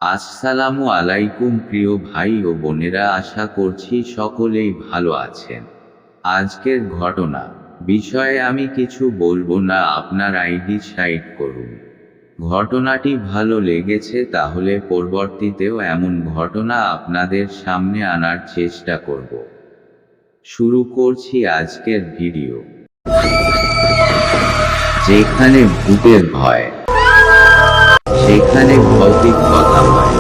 আসসালামু আলাইকুম প্রিয় ভাই ও বোনেরা, আশা করছি সকলেই ভালো আছেন। আজকের ঘটনা বিষয়ে আমি কিছু বলবো না, আপনার আইডি সাইড করুন। ঘটনাটি ভালো লেগেছে তাহলে পরবর্তীতেও এমন ঘটনা আপনাদের সামনে আনার চেষ্টা করব। শুরু করছি আজকের ভিডিও। যেখানে ভূতের ভয়, সেখানে ভৌতিক কথা হয়।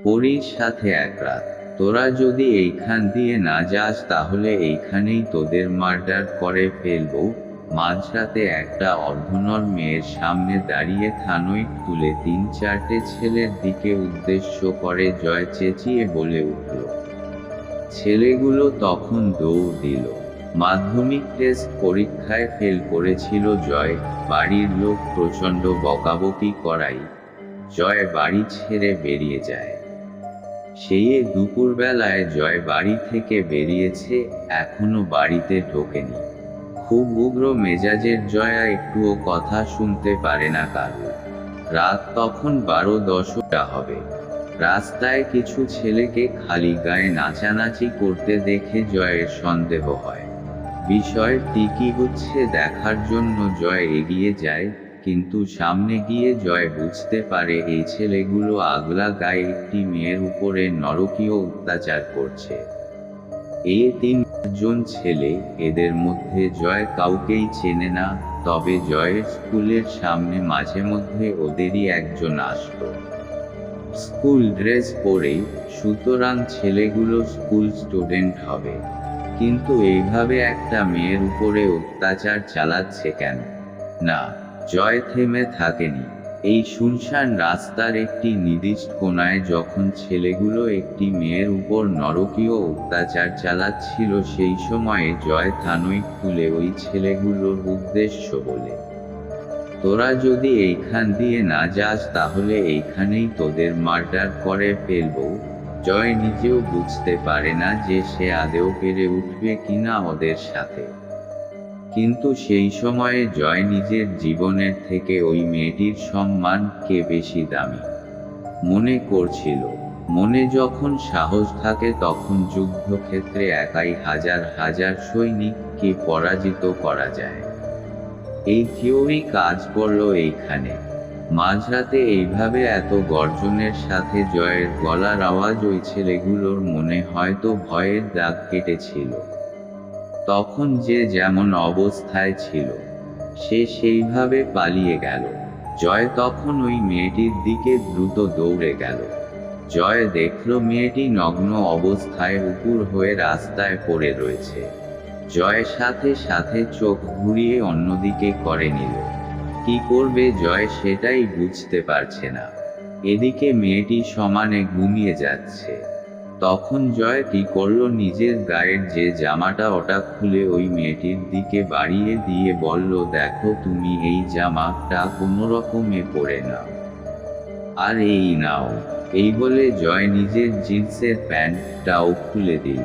পরীর সাথে এক রাত। তোরা যদি এইখান দিয়ে না যাস তাহলে এইখানেই তোদের মার্ডার করে ফেলবো। মাঝরাতে একটা অর্ধনর মেয়ের সামনে দাঁড়িয়ে থানোই তুলে 3-4টে ছেলের দিকে উদ্দেশ্য করে জয় চেঁচিয়ে বলে উঠল। ছেলেগুলো তখন দৌড় দিল। মাধ্যমিক টেস্ট পরীক্ষায় ফেল করেছিল জয়। বাড়ির লোক প্রচণ্ড বকাবকি করাই জয় বাড়ি ছেড়ে বেরিয়ে যায়। সেই দুপুরবেলায় জয় বাড়ি থেকে বেরিয়েছে, এখনো বাড়িতে ঢোকেনি। খুব উগ্র মেজাজের জয়া একটুও কথা শুনতে পারে না কারো। রাত তখন 12-10টা হবে। রাস্তায় কিছু ছেলেকে খালি গায়ে নাচানাচি করতে দেখে জয়ের সন্দেহ হয়। বিষয়টি কি হচ্ছে দেখার জন্য জয় এগিয়ে যায়, কিন্তু সামনে গিয়ে জয় বুঝতে পারে এই ছেলেগুলো আগলা গায়ে একটি মেয়ের উপরে নরকীয় অত্যাচার করছে। এই 3জন ছেলে, এদের মধ্যে জয় কাউকেই চেনে না, তবে জয়ের স্কুলের সামনে মাঝে মধ্যে ওদেরই একজন আসতো স্কুল ড্রেস পরে, সুতরাং ছেলেগুলো স্কুল স্টুডেন্ট হবে। কিন্তু এইভাবে একটা মেয়ের উপরে অত্যাচার চালাচ্ছে কেন? না, জয় থেমে থাকেনি। এই শুনশান রাস্তার একটি নির্দিষ্ট কোণায় যখন ছেলেগুলো একটি মেয়ের উপর নরকীয় অত্যাচার চালাচ্ছিল, সেই সময়ে জয় থানোই খুলে ওই ছেলেগুলোর উদ্দেশ্য বলে, তোরা যদি এইখান দিয়ে না যাস তাহলে এইখানেই তোদের মার্ডার করে ফেলবো। জয় নিজেও বুঝতে পারে না যে সে আদেও পেরে উঠবে কিনা ওদের সাথে। কিন্তু সেই সময়ে জয় নিজের জীবনের থেকে ওই মেয়েটির সম্মানকে বেশি দামি মনে করছিল। মনে যখন সাহস থাকে তখন যুদ্ধক্ষেত্রে একাই হাজার হাজার সৈনিককে পরাজিত করা যায়। এই থিওরি কাজ করলো এইখানে। মাঝরাতে এইভাবে এত গর্জনের সাথে জয়ের গলার আওয়াজ ওই ছেলেগুলোর মনে হয়তো ভয়ের দাগ কেটেছিল। তখন যে যেমন অবস্থায় ছিল সে সেইভাবে পালিয়ে গেল। জয় তখন ওই মেয়েটির দিকে দ্রুত দৌড়ে গেল। জয় দেখল মেয়েটি নগ্ন অবস্থায় উপুর হয়ে রাস্তায় পড়ে রয়েছে। জয় সাথে সাথে চোখ ঘুরিয়ে অন্যদিকে করে নিল। কি করবে জয় সেটাই বুঝতে পারছে না। এদিকে মেয়েটি সমানে ঘুমিয়ে যাচ্ছে। তখন জয় কি করলো, নিজের গায়ের যে জামাটা ওটা খুলে ওই মেয়েটির দিকে বাড়িয়ে দিয়ে বলল, দেখো তুমি এই জামাটা কোনো রকমে পরে নাও, আর এই নাও। এই বলে জয় নিজের জিন্সের প্যান্টটাও খুলে দিল।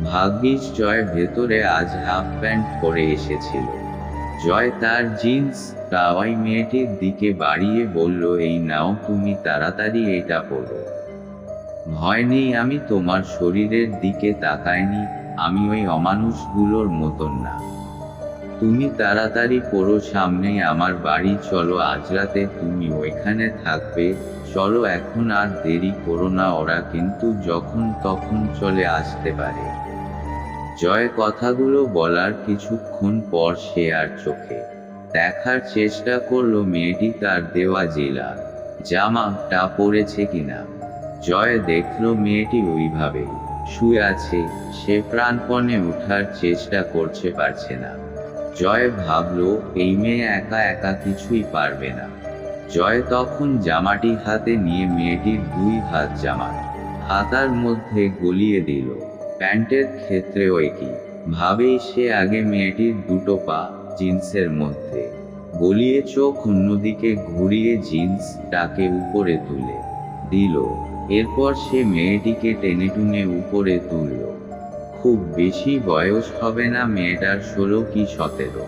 ভাগ্যিস জয় ভেতরে আজ হাফ প্যান্ট পরে এসেছিল। জয় তার জিন্সটা ওই মেয়েটির দিকে বাড়িয়ে বলল, এই নাও, তুমি তাড়াতাড়ি এটা পরো। ভয় নেই, আমি তোমার শরীরের দিকে তাকাইনি, আমি ওই অমানুষগুলোর মতন না। তুমি তাড়াতাড়ি পরো, সামনেই আমার বাড়ি, চলো আজ রাতে তুমি ওইখানে থাকবে। চলো এখন, আর দেরি করো না, ওরা কিন্তু যখন তখন চলে আসতে পারে। জয় কথাগুলো বলার কিছুক্ষণ পর সে আর চোখে দেখার চেষ্টা করলো মেয়েটি তার দেওয়া জেলা জামাটা পরেছে কিনা। জয় দেখল মেয়েটি ওইভাবেই শুয়ে আছে। সে প্রাণপণে ওঠার চেষ্টা করতে পারছে না। জয় ভাবল, এই মেয়ে একা একা কিছুই পারবে না। জয় তখন জামাটি হাতে নিয়ে মেয়েটির 2 হাত জামা হাতার মধ্যে গলিয়ে দিল। প্যান্টের ক্ষেত্রেও একই ভাবেই সে আগে মেয়েটির 2টো পা জিন্সের মধ্যে গলিয়ে চোখ অন্যদিকে ঘুরিয়ে জিন্সটাকে উপরে তুলে দিল। এরপর সে মেয়েটিকে টেনেটুনে উপরে তুলল। খুব বেশি বয়স হবে না মেয়েটার, 16 কি 17।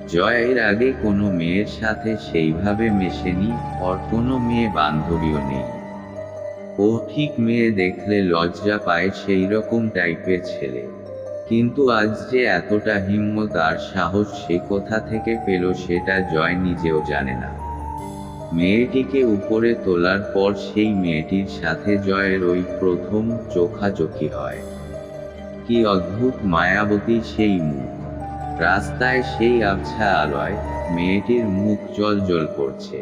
জয় এর আগে কোনো মেয়ের সাথে সেইভাবে মেশেনি, ওর কোনো মেয়ে বান্ধবীও নেই। ও ঠিক মেয়ে দেখলে লজ্জা পায় সেই রকম টাইপের ছেলে। কিন্তু আজ যে এতটা হিম্মত আর সাহস সে কোথা থেকে পেল সেটা জয় নিজেও জানে না। মেয়েটিকে উপরে তোলার পর সেই মেয়েটির সাথে জয়ের ওই প্রথম চোখাচোখি হয়। কি অদ্ভুত মায়াবতী সেই মুখ! রাস্তায় সেই আবছা আলোয় মেয়েটির মুখ জ্বলজ্বল করছে।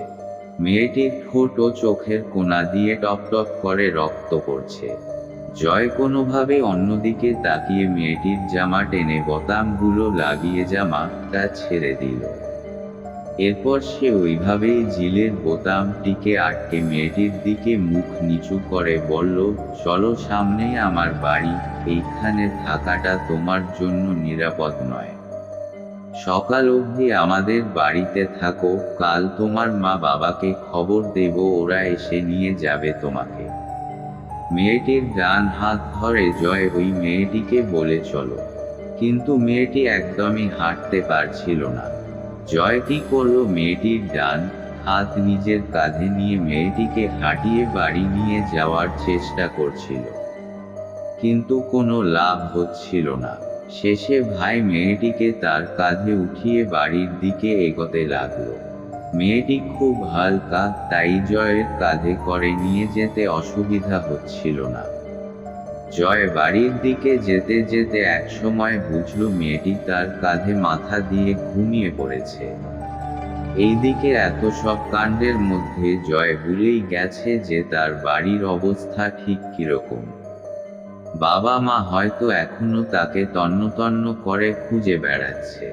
মেয়েটির ঠোঁট ও চোখের কোণা দিয়ে টপ টপ করে রক্ত পড়ছে। জয় কোনোভাবে অন্যদিকে তাকিয়ে মেয়েটির জামা টেনে বোতামগুলো লাগিয়ে জামাটা ছেড়ে দিল। এরপর সে ওইভাবেই জিলের বোতামটিকে আটকে মেয়েটির দিকে মুখ নিচু করে বলল, চলো সামনেই আমার বাড়ি, এইখানে থাকাটা তোমার জন্য নিরাপদ নয়। সকাল অবধি আমাদের বাড়িতে থাকো, কাল তোমার মা বাবাকে খবর দেব, ওরা এসে নিয়ে যাবে তোমাকে। মেয়েটির ডান হাত ধরে জয় ওই মেয়েটিকে বলে চলো, কিন্তু মেয়েটি একদমই হাঁটতে পারছিল না। জয় কি করলো, মেয়েটির ডান হাত নিজের কাঁধে নিয়ে মেয়েটিকে হাঁটিয়ে বাড়ি নিয়ে যাওয়ার চেষ্টা করছিল, কিন্তু কোনো লাভ হচ্ছিল না। শেষে ভাই মেয়েটিকে তার কাঁধে উঠিয়ে বাড়ির দিকে এগোতে লাগলো। মেয়েটি খুব হালকা, তাই জয়ের কাঁধে করে নিয়ে যেতে অসুবিধা হচ্ছিল না। জয় বাড়ির দিকে যেতে যেতে একসময় বুঝল মেয়েটি তার কাঁধে মাথা দিয়ে ঘুমিয়ে পড়েছে। এইদিকে এত সব কাণ্ডের মধ্যে জয় ভুলেই গেছে যে তার বাড়ির অবস্থা ঠিক কিরকম। বাবা মা হয়তো এখনো তাকে তন্ন তন্ন করে খুঁজে বেড়াচ্ছে।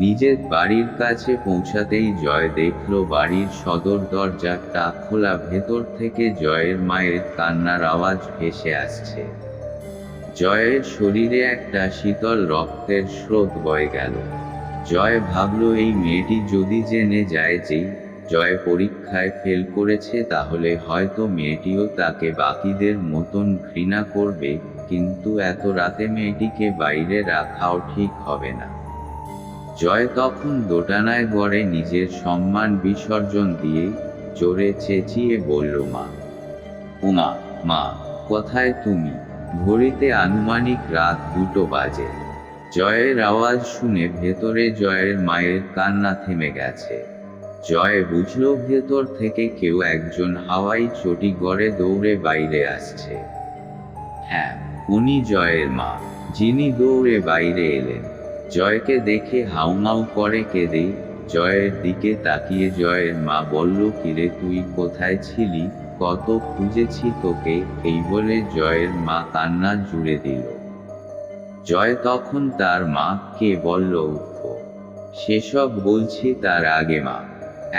নিজের বাড়ির কাছে পৌঁছাতেই জয় দেখল বাড়ির সদর দরজাটা খোলা, ভেতর থেকে জয়ের মায়ের কান্নার আওয়াজ ভেসে আসছে। জয়ের শরীরে একটা শীতল রক্তের স্রোত বয়ে গেল। জয় ভাবল, এই মেয়েটি যদি জেনে যায় যে জয় পরীক্ষায় ফেল করেছে, তাহলে হয়তো মেয়েটিও তাকে বাকিদের মতন ঘৃণা করবে, কিন্তু এত রাতে মেয়েটিকে বাইরে রাখাও ঠিক হবে না। জয় তখন দোটানায় গড়ে নিজের সম্মান বিসর্জন দিয়ে জোরে চেঁচিয়ে বলল, মা, উমা, মা, কোথায় তুমি? ঘড়িতে আনুমানিক রাত 2টো বাজে। জয়ের আওয়াজ শুনে ভেতরে জয়ের মায়ের কান্না থেমে গেছে। জয় বুঝল ভেতর থেকে কেউ একজন হাওয়াই চটি গড়ে দৌড়ে বাইরে আসছে। হ্যাঁ, উনি জয়ের মা, যিনি দৌড়ে বাইরে এলেন। জয়কে দেখে হাউমাউ করে কেঁদে জয়ের দিকে তাকিয়ে জয়ের মা বলল, কিরে তুই কোথায় ছিলি? কত খুঁজেছি তোকে, এই বলে জয়ের মা কান্না জুড়ে দিল। জয় তখন তার মাকে বলল, উঠো, সেসব বলছি তার আগে মা,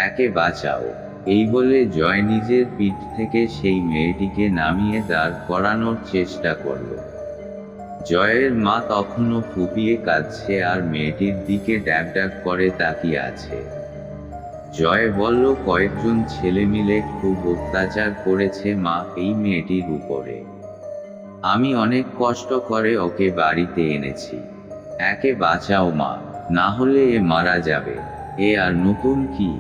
একে বাঁচাও। এই বলে জয় নিজের পিঠ থেকে সেই মেয়েটিকে নামিয়ে দাঁড় করানোর চেষ্টা করল। জয়ের মা তখনও ফুপিয়ে কাঁদছে আর মেয়েটির দিকে ড্যাব ড্যাব করে তাকিয়ে আছে। জয় বলল, কয়েকজন ছেলে মিলে খুব অত্যাচার করেছে মা এই মেয়েটির উপরে। আমি অনেক কষ্ট করে ওকে বাড়িতে এনেছি, একে বাঁচাও মা, না হলে এ মারা যাবে। এ আর নতুন কি?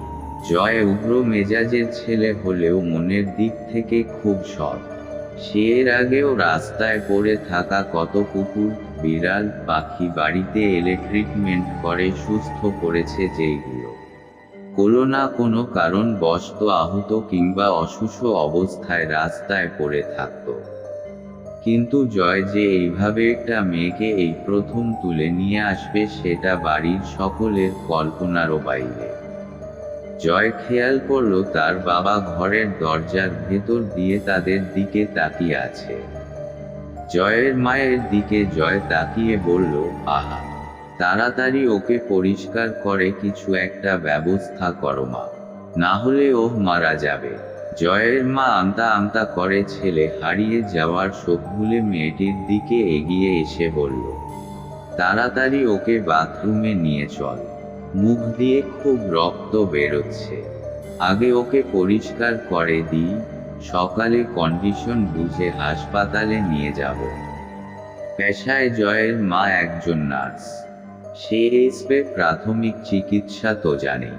জয় উগ্র মেজাজের ছেলে হলেও মনের দিক থেকে খুব সৎ। সে এর আগেও রাস্তায় পড়ে থাকা কত কুকুর, বিড়াল, পাখি বাড়িতে এলে ট্রিটমেন্ট করে সুস্থ করেছে, যেইগুলো কোনো না কোনো কারণবশত আহত কিংবা অসুস্থ অবস্থায় রাস্তায় পড়ে থাকত। কিন্তু জয় যে এইভাবে একটা মেয়েকে এই প্রথম তুলে নিয়ে আসবে, সেটা বাড়ির সকলের কল্পনারও বাইরে। জয় খেয়াল করল তার বাবা ঘরের দরজার ভেতর দিয়ে তাদের দিকে তাকিয়ে আছে। জয়ের মায়ের দিকে জয় তাকিয়ে বলল, আহা, তাড়াতাড়ি ওকে পরিষ্কার করে কিছু একটা ব্যবস্থা করো মা, না হলে ও মারা যাবে। জয়ের মা আমতা আমতা করে ছেলে হারিয়ে যাওয়ার শোক ভুলে মেয়েটির দিকে এগিয়ে এসে বলল, তাড়াতাড়ি ওকে বাথরুমে নিয়ে চল, মুখ দিয়ে খুব রক্ত বেরোচ্ছে, আগে ওকে পরিষ্কার করে দিই, সকালে কন্ডিশন বুঝে হাসপাতালে নিয়ে যাব। পেশায় জয়ের মা একজন নার্স। সে এসবে প্রাথমিক চিকিৎসা তো জানেই।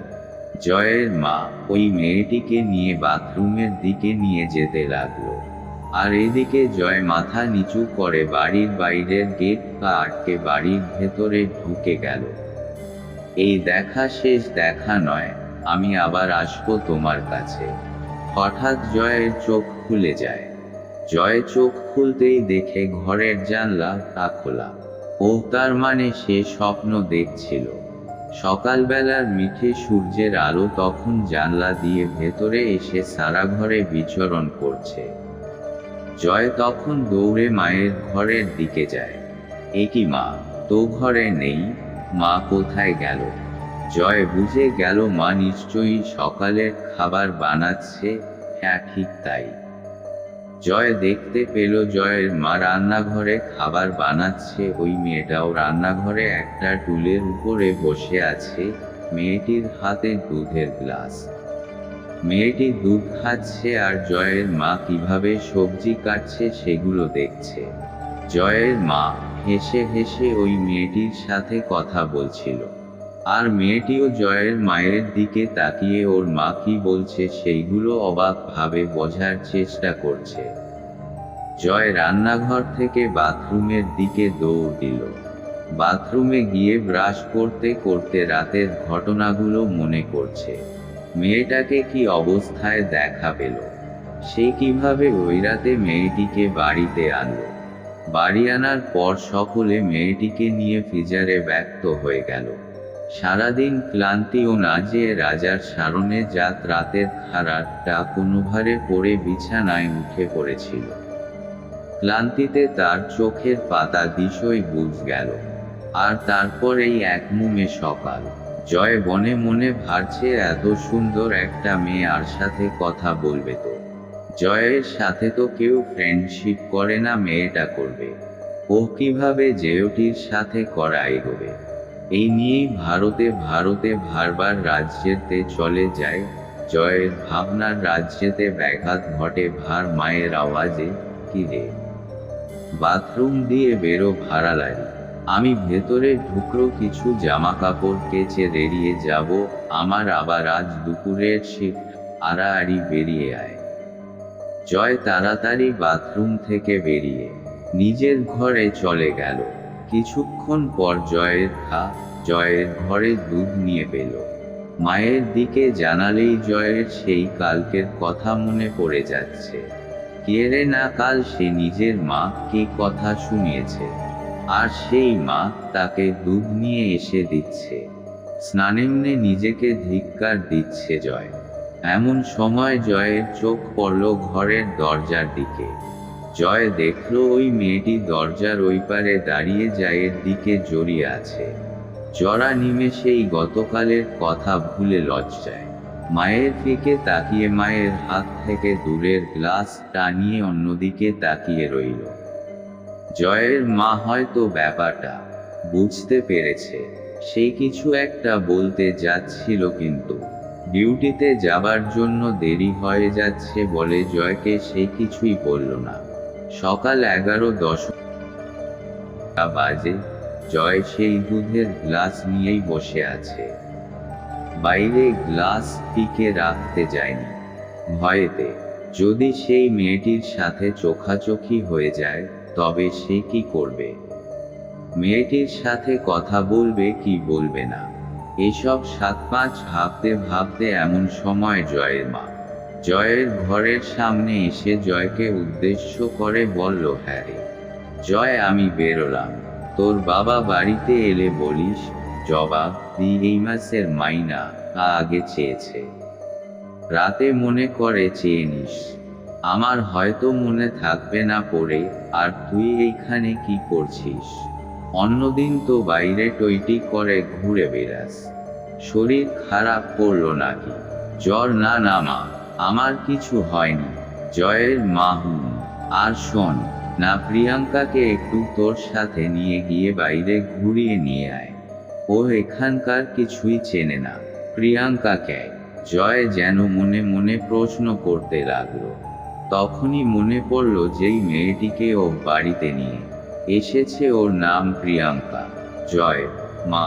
জয়ের মা ওই মেয়েটিকে নিয়ে বাথরুমের দিকে নিয়ে যেতে লাগলো। আর এদিকে জয় মাথা নিচু করে বাড়ির বাইরের গেট আটকে বাড়ির ভেতরে ঢুকে গেল। এই দেখা শেষ দেখা নয়, আমি আবার আসবো তোমার কাছে। হঠাৎ জয়ের চোখ খুলে যায়। জয় চোখ খুলতেই দেখে ঘরের জানলা খোলা। ও তার মানে সে স্বপ্ন দেখছিল। সকালবেলার মিঠে সূর্যের আলো তখন জানলা দিয়ে ভেতরে এসে সারা ঘরে বিচরণ করছে। জয় তখন দৌড়ে মায়ের ঘরের দিকে যায়। এ কি মা, তো ঘরে নেই, মা কোথায় গেল? জয় বুঝে গেল মা নিশ্চয়ই সকালের খাবার বানাচ্ছে। হ্যাঁ, ঠিক তাই। জয় দেখতে পেল জয়ের মা রান্নাঘরে খাবার বানাচ্ছে। ওই মেয়েটাও রান্নাঘরে একটা টুলের উপরে বসে আছে। মেয়েটির হাতে দুধের গ্লাস। মেয়েটি দুধ খাচ্ছে আর জয়ের মা কিভাবে সবজি কাটছে সেগুলো দেখছে। জয়ের মা হেসে হেসে ওই মেয়েটির সাথে কথা বলছিল। আর মেয়েটিও জয়ের মায়ের দিকে তাকিয়ে ওর মা কি বলছে সেইগুলো অবাক ভাবে বোঝার চেষ্টা করছে। জয় রান্নাঘর থেকে বাথরুমের দিকে দৌড় দিল। বাথরুমে গিয়ে ব্রাশ করতে করতে রাতের ঘটনাগুলো মনে করছে। মেয়েটাকে কি অবস্থায় দেখা পেল, সে কিভাবে ওই রাতে মেয়েটিকে বাড়িতে আনলো। বাড়ি আনার পর সকলে মেয়েটিকে নিয়ে ফ্রিজারে ব্যক্ত হয়ে গেল। সারাদিন ক্লান্তি ও না যেয়ে রাজার সারণে জাত রাতের খারাপটা কোনোভাবে পড়ে বিছানায় উঠে পড়েছিল। ক্লান্তিতে তার চোখের পাতা দিশই বুঝ গেল। আর তারপরেই একমুমে সকাল। জয় মনে মনে ভাবছে এত সুন্দর একটা মেয়ে আর সাথে কথা বলবে তো। জয়ের সাথে তো কেউ ফ্রেন্ডশিপ করে না, মেয়েটা করবে। ও কিভাবে জেওটির সাথে করা এগোবে। এই নিয়েই ভারতে ভারবার রাজ্যেতে চলে যায়। জয়ের ভাবনার রাজ্যেতে ব্যাঘাত ঘটে ভার মায়ের আওয়াজে। কি রে, বাথরুম দিয়ে বেরো ভাড়ালারি। আমি ভেতরে ঢুকলো, কিছু জামা কাপড় কেচে বেরিয়ে যাব। আমার আবার আজ দুপুরের শিফট, আড়াআড়ি বেরিয়ে আয়। জয় তাড়াতাড়ি বাথরুম থেকে বেরিয়ে নিজের ঘরে চলে গেল। কিছুক্ষণ পর জয়ের ঘরে দুধ নিয়ে পেল। মায়ের দিকে জানালেই জয়ের সেই কালকের কথা মনে পড়ে যাচ্ছে। কে রে না কাল সে নিজের মা কে কথা শুনিয়েছে, আর সেই মা তাকে দুধ নিয়ে এসে দিচ্ছে। স্নানেমনে নিজেকে ধিক্কার দিচ্ছে জয়। এমন সময় জয়ের চোখ পড়ল ঘরের দরজার দিকে। জয় দেখল ওই মেয়েটি দরজার ওই পারে দাঁড়িয়ে জয়ের দিকে জড়িয়ে আছে। জরা নিমেষেই গতকালের কথা ভুলে লজ্জায় মায়ের দিকে তাকিয়ে মায়ের হাত থেকে দূরের গ্লাস টানিয়ে অন্যদিকে তাকিয়ে রইল। জয়ের মা হয়তো ব্যাপারটা বুঝতে পেরেছে। সে কিছু একটা বলতে যাচ্ছিল, কিন্তু ডিউটিতে যাবার জন্য দেরি হয়ে যাচ্ছে বলে জয়কে সে কিছুই বলল না। সকাল 11:10 বাজে। জয় সেই দুধের গ্লাস নিয়েই বসে আছে। বাইরে গ্লাস টিকে রাখতে যায়নি ভয়েতে। যদি সেই মেয়েটির সাথে চোখাচোখি হয়ে যায় তবে সে কি করবে? মেয়েটির সাথে কথা বলবে কি বলবে না, এসব 7-5 ভাবতে ভাবতে এমন সময় জয়ের মা জয়ের ঘরের সামনে এসে জয়কে উদ্দেশ্য করে বলল, হ্যাঁ রে জয়, আমি বেরোলাম। তোর বাবা বাড়িতে এলে বলিস জবাব দি এই মাসের মাইনা আগে চেয়েছে। রাতে মনে করে চেয়ে নিস, আমার হয়তো মনে থাকবে না পড়ে। আর তুই এইখানে কি করছিস? অন্যদিন তো বাইরে টইটি করে ঘুরে বেড়াস। শরীর খারাপ করলো নাকি? জ্বর? না না মা, আমার কিছু হয়নি। জয়ের মা আর শোন না, প্রিয়াঙ্কাকে একটু তোর সাথে নিয়ে গিয়ে বাইরে ঘুরিয়ে নিয়ে আয়। ও এখানকার কিছুই চেনে না। প্রিয়াঙ্কাকে? জয় যেন মনে মনে প্রশ্ন করতে লাগলো। তখনই মনে পড়ল যেই মেয়েটিকে ও বাড়িতে নিয়ে এসেছে ওর নাম প্রিয়াঙ্কা। জয় মা,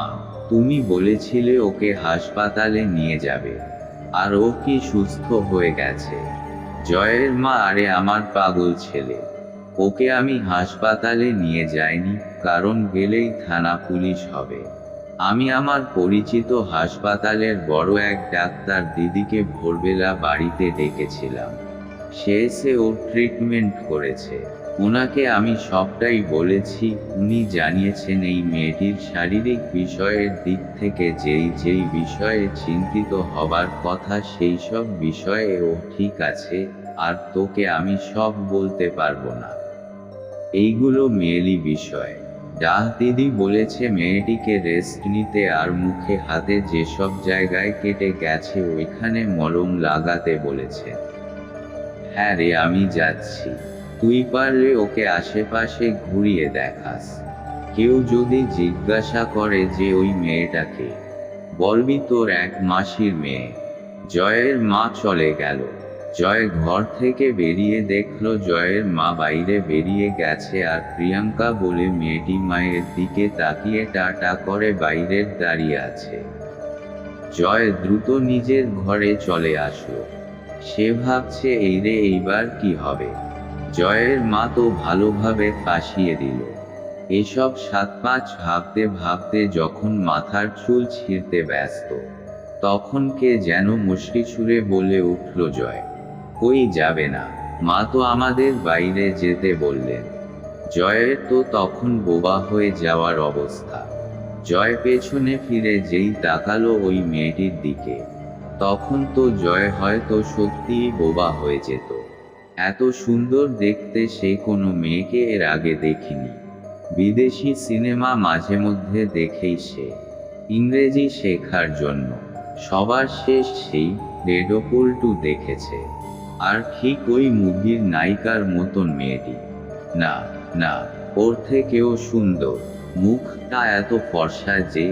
তুমি বলেছিলে ওকে হাসপাতালে নিয়ে যাবে, আর ও কি সুস্থ হয়ে গেছে? জয়ের মা, আরে আমার পাগল ছেলে, ওকে আমি হাসপাতালে নিয়ে যাইনি, কারণ গেলেই থানা পুলিশ হবে। আমি আমার পরিচিত হাসপাতালের বড় এক ডাক্তার দিদিকে ভোরবেলা বাড়িতে ডেকেছিলাম। সে এসে ওর ট্রিটমেন্ট করেছে। ওনাকে আমি সবটাই বলেছি। উনি জানিয়েছেন এই মেয়েটির শারীরিক বিষয়ের দিক থেকে যেই বিষয়ে চিন্তিত হবার কথা সেই সব বিষয়ে ও ঠিক আছে, আর তোকে আমি সব বলতে পারবো না। এইগুলো মেয়েলি বিষয়। ডাহ দিদি বলেছে মেয়েটিকে রেস্ট নিতে, আর মুখে হাতে যেসব জায়গায় কেটে গেছে ওইখানে মলম লাগাতে বলেছে। হ্যাঁ রে, আমি যাচ্ছি। তুই পারলে ওকে আশেপাশে ঘুরিয়ে দেখাস। কেউ যদি জিজ্ঞাসা করে যে ওই মেয়েটাকে, বলবি তোর এক মাসির মেয়ে। জয়ের মা চলে গেল। জয় ঘর থেকে বেরিয়ে দেখলো জয়ের মা বাইরে বেরিয়ে গেছে, আর প্রিয়াঙ্কা বলে মেয়েটি মায়ের দিকে তাকিয়ে টাটা করে বাইরের দাঁড়িয়ে আছে। জয় দ্রুত নিজের ঘরে চলে আসলো। সে ভাবছে এইবার কি হবে। জয়ের মা তো ভালোভাবে ফাঁসিয়ে দিল। এসব 7-5 ভাবতে ভাবতে যখন মাথার চুল ছিঁড়তে ব্যস্ত, তখন কে যেন মুষ্টি ছুঁড়ে বলে উঠল, জয়, কই যাবে না, মা তো আমাদের বাইরে যেতে বললেন। জয়ের তো তখন বোবা হয়ে যাওয়ার অবস্থা। জয় পেছনে ফিরে যেই তাকালো ওই মেয়েটির দিকে, তখন তো জয় হয়তো সত্যিই বোবা হয়ে যেত। এত সুন্দর দেখতে সে কোনো মেয়েকে এর আগে দেখিনি। বিদেশি সিনেমা মাঝে মধ্যে দেখেই সে ইংরেজি শেখার জন্য সবার শেষ সেই ডেডপুল 2 দেখেছে। আর ঠিক ওই মুভির নায়িকার মতন মেয়েটি। না না, ওর থেকেও সুন্দর। মুখটা এত ফর্সা যে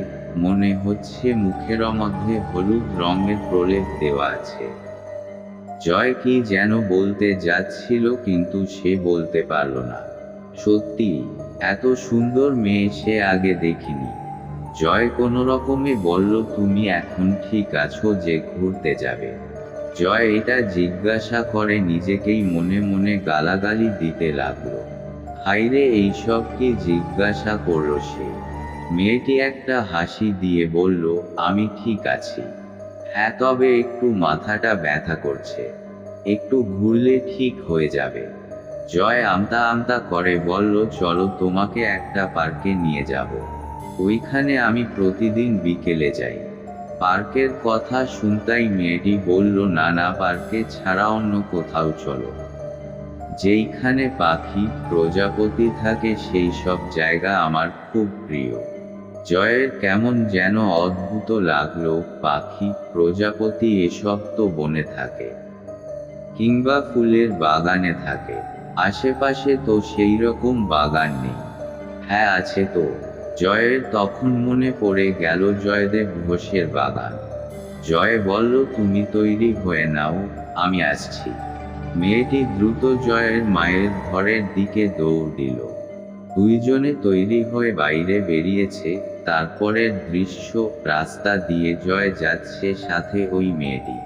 মনে হচ্ছে মুখের মধ্যে হলুদ রঙের প্রলেপ দেওয়া আছে। জয় কি যেন বলতে যাচ্ছিল, কিন্তু সে বলতে পারল না। সত্যি এত সুন্দর মেয়ে সে আগে দেখিনি। জয় কোনো রকমে বলল, তুমি এখন ঠিক আছো যে ঘুরতে যাবে? জয় এটা জিজ্ঞাসা করে নিজেকেই মনে মনে গালাগালি দিতে লাগলো। হাইরে, এইসব কি জিজ্ঞাসা করল সে? মেয়েটি একটা হাসি দিয়ে বলল, আমি ঠিক আছি। হ্যাঁ, তবে একটু মাথাটা ব্যথা করছে, একটু ঘুরলে ঠিক হয়ে যাবে। জয় আমতা আমতা করে বলল, চলো তোমাকে একটা পার্কে নিয়ে যাব। ওইখানে আমি প্রতিদিন বিকেলে যাই। পার্কের কথা শুনতেই মেয়েটি বলল, না না, পার্কে ছাড়া অন্য কোথাও চলো। যেইখানে পাখি প্রজাপতি থাকে সেই সব জায়গা আমার খুব প্রিয়। জয়ের কেমন যেন অদ্ভুত লাগলো। পাখি প্রজাপতি এসব তো বনে থাকে, কিংবা ফুলের বাগানে থাকে। আশেপাশে তো সেই রকম বাগান নেই। হ্যাঁ আছে তো। জয়ের তখন মনে পড়ে গেল জয়দেব ঘোষের বাগান। জয় বলল, তুমি তৈরি হয়ে নাও, আমি আসছি। মেয়েটি দ্রুত জয়ের মায়ের ঘরের দিকে দৌড় দিল। দুইজনে তৈরি হয়ে বাইরে বেরিয়েছে। তারপরের দৃশ্য, রাস্তা দিয়ে জয় যাচ্ছে, সাথে ওই মেয়েটি।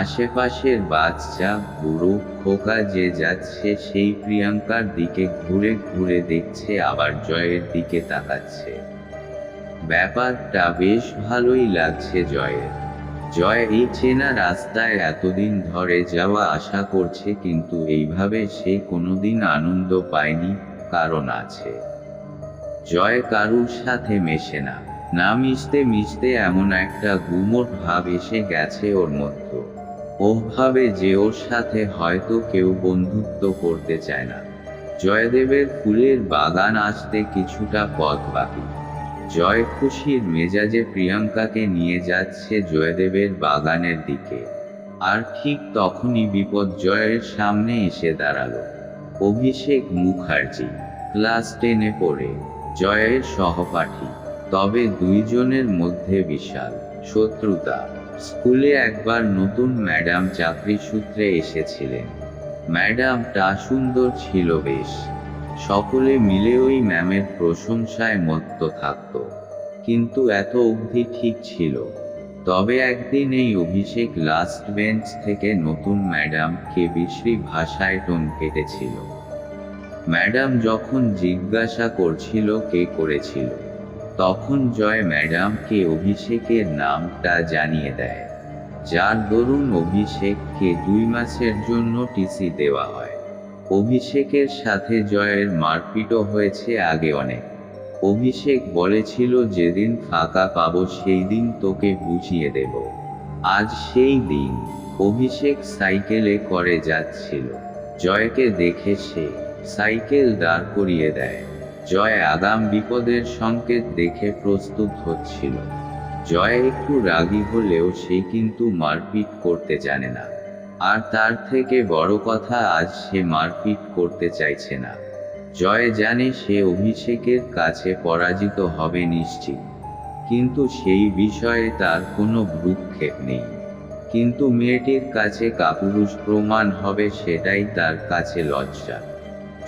আশেপাশের বাচ্চা বুড়ো খোকা যে যাচ্ছে সেই প্রিয়াঙ্কার দিকে ঘুরে ঘুরে দেখছে, আবার জয়ের দিকে তাকাচ্ছে। ব্যাপারটা বেশ ভালোই লাগছে জয়ের। জয় এই চেনা রাস্তায় এতদিন ধরে যাওয়া আসা করছে, কিন্তু এইভাবে সে কোনোদিন আনন্দ পায়নি। কারণ আছে। জয় কারুর সাথে মেশে না। না মিশতে মিশতে এমন একটা গুমোট ভাব এসে গেছে ওর মধ্যে। ও ভাবে যে ওর সাথে হয়তো কেউ বন্ধুত্ব করতে চায় না। জয়দেবের ফুলের বাগান আসতে কিছুটা পথ বাকি। জয় খুশির মেজাজে প্রিয়াঙ্কাকে নিয়ে যাচ্ছে জয়দেবের বাগানের দিকে। আর ঠিক তখনই বিপদ জয়ের সামনে এসে দাঁড়ালো। অভিষেক মুখার্জি, ক্লাস 10-এ পড়ে, জয়ের সহপাঠী। তবে দুইজনের মধ্যে বিশাল শত্রুতা। স্কুলে একবার নতুন ম্যাডাম চাকরি সূত্রে এসেছিলেন। ম্যাডামটা সুন্দর ছিল বেশ। সকলে মিলে ওই ম্যামের প্রশংসায় মত্ত থাকত। কিন্তু এত অবধি ঠিক ছিল। তবে একদিন এই অভিষেক লাস্ট বেঞ্চ থেকে নতুন ম্যাডামকে বিশ্রী ভাষায় টোন কেটেছিল। ম্যাডাম যখন জিজ্ঞাসা করছিল কে করেছিল, তখন জয় ম্যাডামকে অভিষেকের নামটা জানিয়ে দেয়, যার দরুন অভিষেককে 2 মাসের জন্য টিসি দেওয়া হয়। অভিষেকের সাথে জয়ের মারপিটও হয়েছে আগে অনেক। অভিষেক বলেছিল যেদিন ফাঁকা পাবো সেই দিন তোকে বুঝিয়ে দেব। আজ সেই দিন। অভিষেক সাইকেলে করে যাচ্ছিল। জয়কে দেখে সে সাইকেল দাঁড় করিয়ে দেয়। জয় আগাম বিপদের সংকেত দেখে প্রস্তুত হচ্ছিল। জয় একটু রাগী হলেও সে কিন্তু মারপিট করতে জানে না। আর তার থেকে বড় কথা, আজ সে মারপিট করতে চাইছে না। জয় জানে সে অভিষেকের কাছে পরাজিত হবে নিশ্চিত, কিন্তু সেই বিষয়ে তার কোনো ভ্রুক্ষেপ নেই। কিন্তু মেয়েটির কাছে কাপুরুষ প্রমাণ হবে, সেটাই তার কাছে লজ্জা।